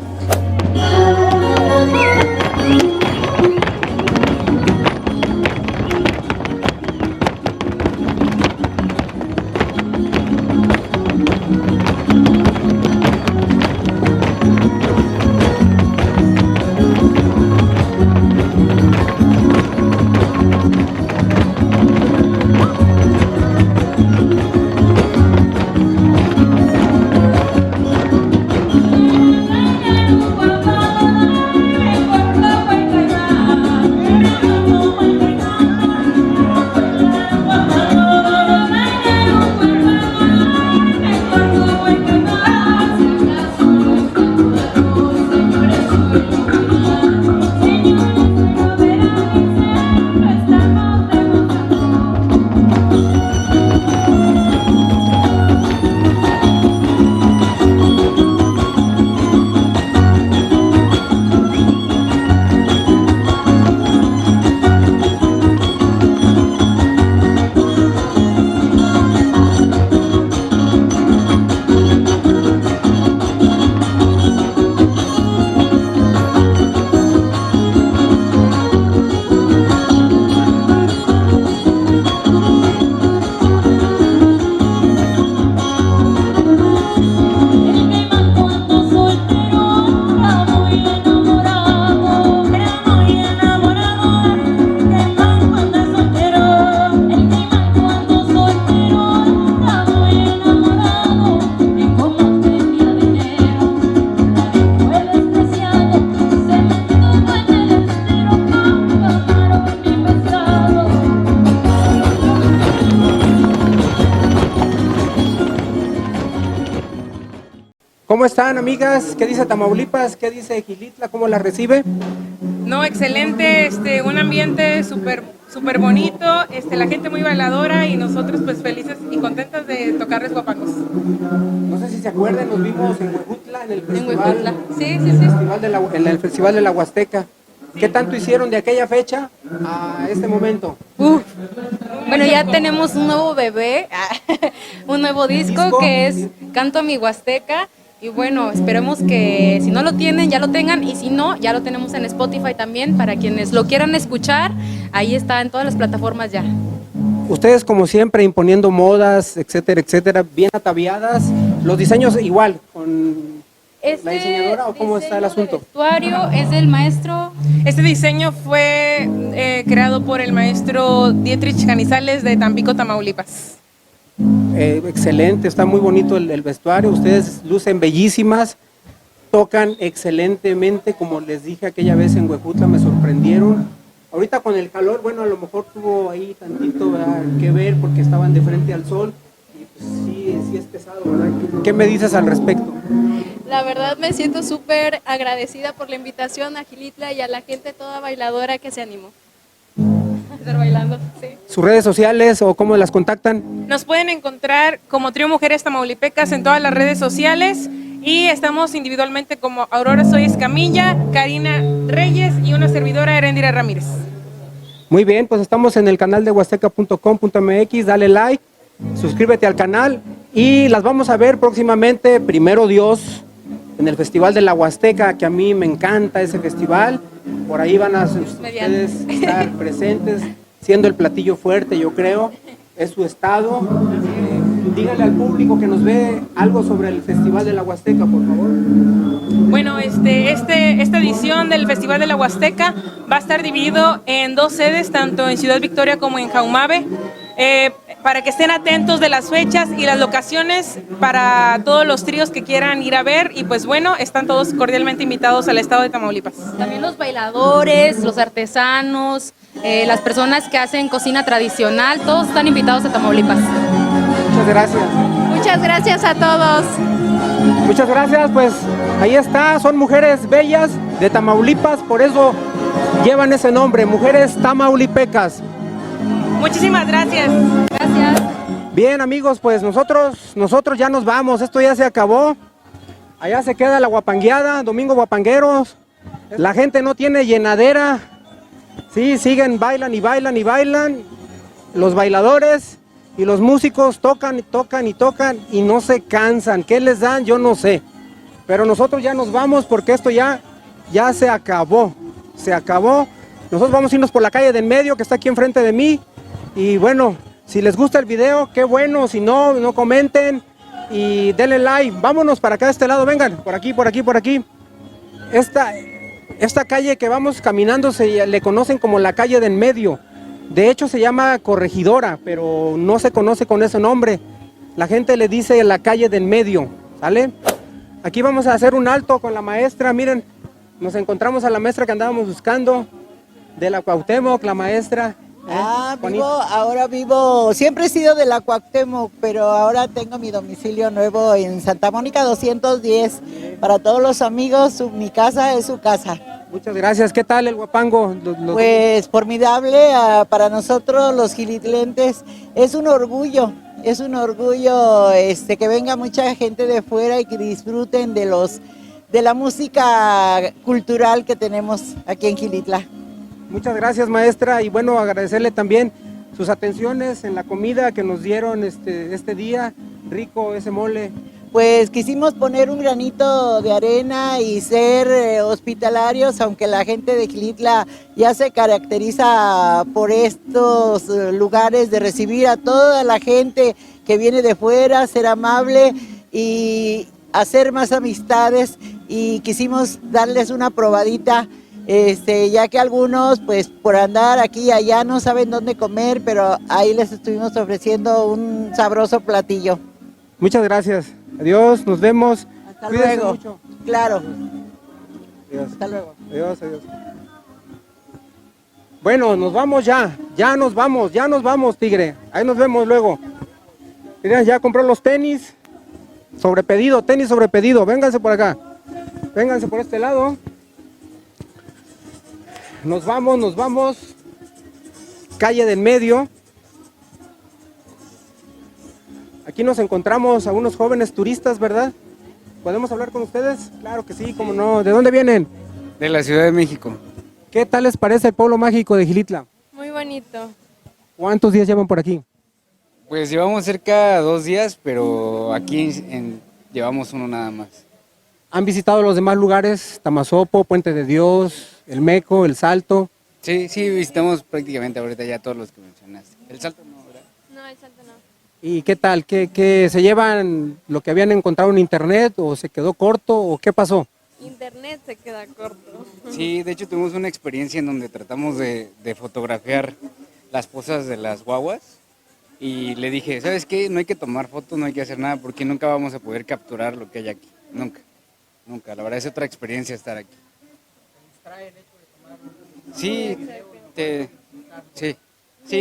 ¿Cómo están, amigas? ¿Qué dice Tamaulipas? ¿Qué dice Gilitla? ¿Cómo la recibe? No, excelente, un ambiente súper bonito, la gente muy bailadora y nosotros pues felices y contentas de tocarles guapangos. No sé si se acuerdan, nos vimos en Huejutla, en el festival, Sí. En el Festival de la Huasteca. ¿Qué tanto hicieron de aquella fecha a este momento? Bueno, ya tenemos un nuevo bebé, un nuevo disco que es Canto a mi Huasteca. Y bueno, esperemos que si no lo tienen, ya lo tengan, y si no, ya lo tenemos en Spotify también, para quienes lo quieran escuchar, ahí está en todas las plataformas ya. Ustedes, como siempre, imponiendo modas, etcétera, etcétera, bien ataviadas, los diseños igual, con la diseñadora, ¿o cómo está el asunto? El vestuario es del maestro. Este diseño fue creado por el maestro Dietrich Canizales de Tampico, Tamaulipas. Excelente, está muy bonito el vestuario, ustedes lucen bellísimas, tocan excelentemente, como les dije aquella vez en Huejutla, me sorprendieron. Ahorita con el calor, bueno, a lo mejor tuvo ahí tantito, ¿verdad?, que ver porque estaban de frente al sol y pues sí es pesado, ¿verdad? ¿Qué me dices al respecto? La verdad me siento súper agradecida por la invitación a Gilitla y a la gente toda bailadora que se animó. Estar bailando, sí. ¿Sus redes sociales o cómo las contactan? Nos pueden encontrar como Trío Mujeres Tamaulipecas en todas las redes sociales y estamos individualmente como Aurora Soy Escamilla, Karina Reyes y una servidora, Erendira Ramírez. Muy bien, pues estamos en el canal de huasteca.com.mx, dale like, suscríbete al canal y las vamos a ver próximamente, primero Dios, en el Festival de la Huasteca, que a mí me encanta ese festival. Por ahí van a ustedes estar presentes, siendo el platillo fuerte, yo creo, es su estado. Díganle al público que nos ve algo sobre el Festival de la Huasteca, por favor. Bueno, esta edición del Festival de la Huasteca va a estar dividido en dos sedes, tanto en Ciudad Victoria como en Jaumave, para que estén atentos de las fechas y las locaciones para todos los tríos que quieran ir a ver, y pues bueno, están todos cordialmente invitados al estado de Tamaulipas. También los bailadores, los artesanos, las personas que hacen cocina tradicional, todos están invitados a Tamaulipas. Muchas gracias. Muchas gracias a todos. Muchas gracias, pues ahí está, son mujeres bellas de Tamaulipas, por eso llevan ese nombre, Mujeres Tamaulipecas. Muchísimas gracias. Gracias. Bien, amigos, pues nosotros ya nos vamos, esto ya se acabó. Allá se queda la guapangueada, Domingo Guapangueros. La gente no tiene llenadera. Sí, siguen, bailan y bailan y bailan. Los bailadores. Y los músicos tocan y tocan y tocan y no se cansan. ¿Qué les dan? Yo no sé. Pero nosotros ya nos vamos porque esto ya se acabó. Se acabó. Nosotros vamos a irnos por la calle de en medio que está aquí enfrente de mí. Y bueno, si les gusta el video, qué bueno. Si no, no comenten y denle like. Vámonos para acá de este lado. Vengan, por aquí, por aquí, por aquí. Esta calle que vamos caminando le conocen como la calle de en medio. De hecho se llama Corregidora, pero no se conoce con ese nombre. La gente le dice la calle de en medio, ¿sale? Aquí vamos a hacer un alto con la maestra. Miren, nos encontramos a la maestra que andábamos buscando, de la Cuauhtémoc, la maestra. Ahora vivo, siempre he sido de la Cuauhtémoc, pero ahora tengo mi domicilio nuevo en Santa Mónica 210. Para todos los amigos, mi casa es su casa. Muchas gracias. ¿Qué tal el Huapango? Pues formidable para nosotros los gilitlenses. Es un orgullo que venga mucha gente de fuera y que disfruten de la música cultural que tenemos aquí en Xilitla. Muchas gracias, maestra, y bueno, agradecerle también sus atenciones en la comida que nos dieron este día, rico ese mole. Pues quisimos poner un granito de arena y ser hospitalarios, aunque la gente de Xilitla ya se caracteriza por estos lugares de recibir a toda la gente que viene de fuera, ser amable y hacer más amistades, y quisimos darles una probadita. Ya que algunos pues por andar aquí y allá no saben dónde comer, pero ahí les estuvimos ofreciendo un sabroso platillo. Muchas gracias. Adiós, nos vemos. Hasta Cuídense luego. mucho. Claro. Adiós. Hasta luego. Adiós, adiós. Bueno, nos vamos ya nos vamos, tigre. Ahí nos vemos luego. Miren, ya compró los tenis sobre pedido, vénganse por acá. Vénganse por este lado. Nos vamos. Calle del medio. Aquí nos encontramos a unos jóvenes turistas, ¿verdad? ¿Podemos hablar con ustedes? Claro que sí, cómo no. ¿De dónde vienen? De la Ciudad de México. ¿Qué tal les parece el pueblo mágico de Xilitla? Muy bonito. ¿Cuántos días llevan por aquí? Pues llevamos cerca de 2 días, pero aquí llevamos uno nada más. ¿Han visitado los demás lugares? Tamazopo, Puente de Dios, El Meco, El Salto. Sí, visitamos prácticamente ahorita ya todos los que mencionaste. El Salto no, ¿verdad? No, el Salto no. ¿Y qué tal? ¿Qué se llevan lo que habían encontrado en internet o se quedó corto o qué pasó? Internet se queda corto. Sí, de hecho tuvimos una experiencia en donde tratamos de fotografiar las pozas de las guaguas y le dije, ¿sabes qué? No hay que tomar fotos, no hay que hacer nada porque nunca vamos a poder capturar lo que hay aquí. Nunca. La verdad es otra experiencia estar aquí. Sí,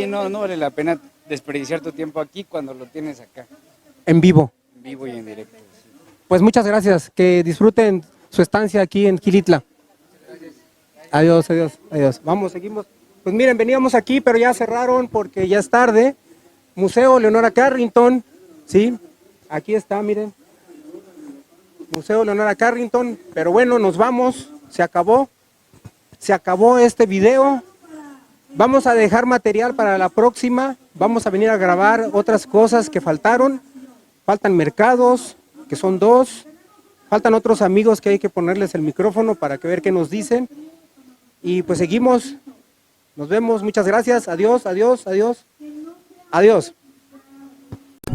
no vale la pena desperdiciar tu tiempo aquí cuando lo tienes acá. En vivo. En vivo y en directo. Sí. Pues muchas gracias. Que disfruten su estancia aquí en Xilitla. Adiós. Vamos, seguimos. Pues miren, veníamos aquí, pero ya cerraron porque ya es tarde. Museo Leonora Carrington, ¿sí? Aquí está, miren. Museo Leonora Carrington. Pero bueno, nos vamos. Se acabó este video. Vamos a dejar material para la próxima. Vamos a venir a grabar otras cosas que faltaron. Faltan mercados, que son 2. Faltan otros amigos que hay que ponerles el micrófono para que ver qué nos dicen. Y pues seguimos. Nos vemos. Muchas gracias. Adiós.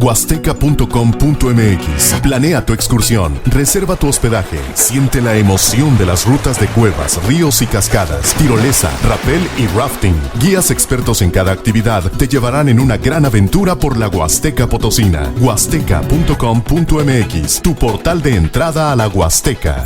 Huasteca.com.mx. Planea tu excursión, reserva tu hospedaje, siente la emoción de las rutas de cuevas, ríos y cascadas, tirolesa, rappel y rafting. Guías expertos en cada actividad te llevarán en una gran aventura por la Huasteca Potosina. Huasteca.com.mx, tu portal de entrada a la Huasteca.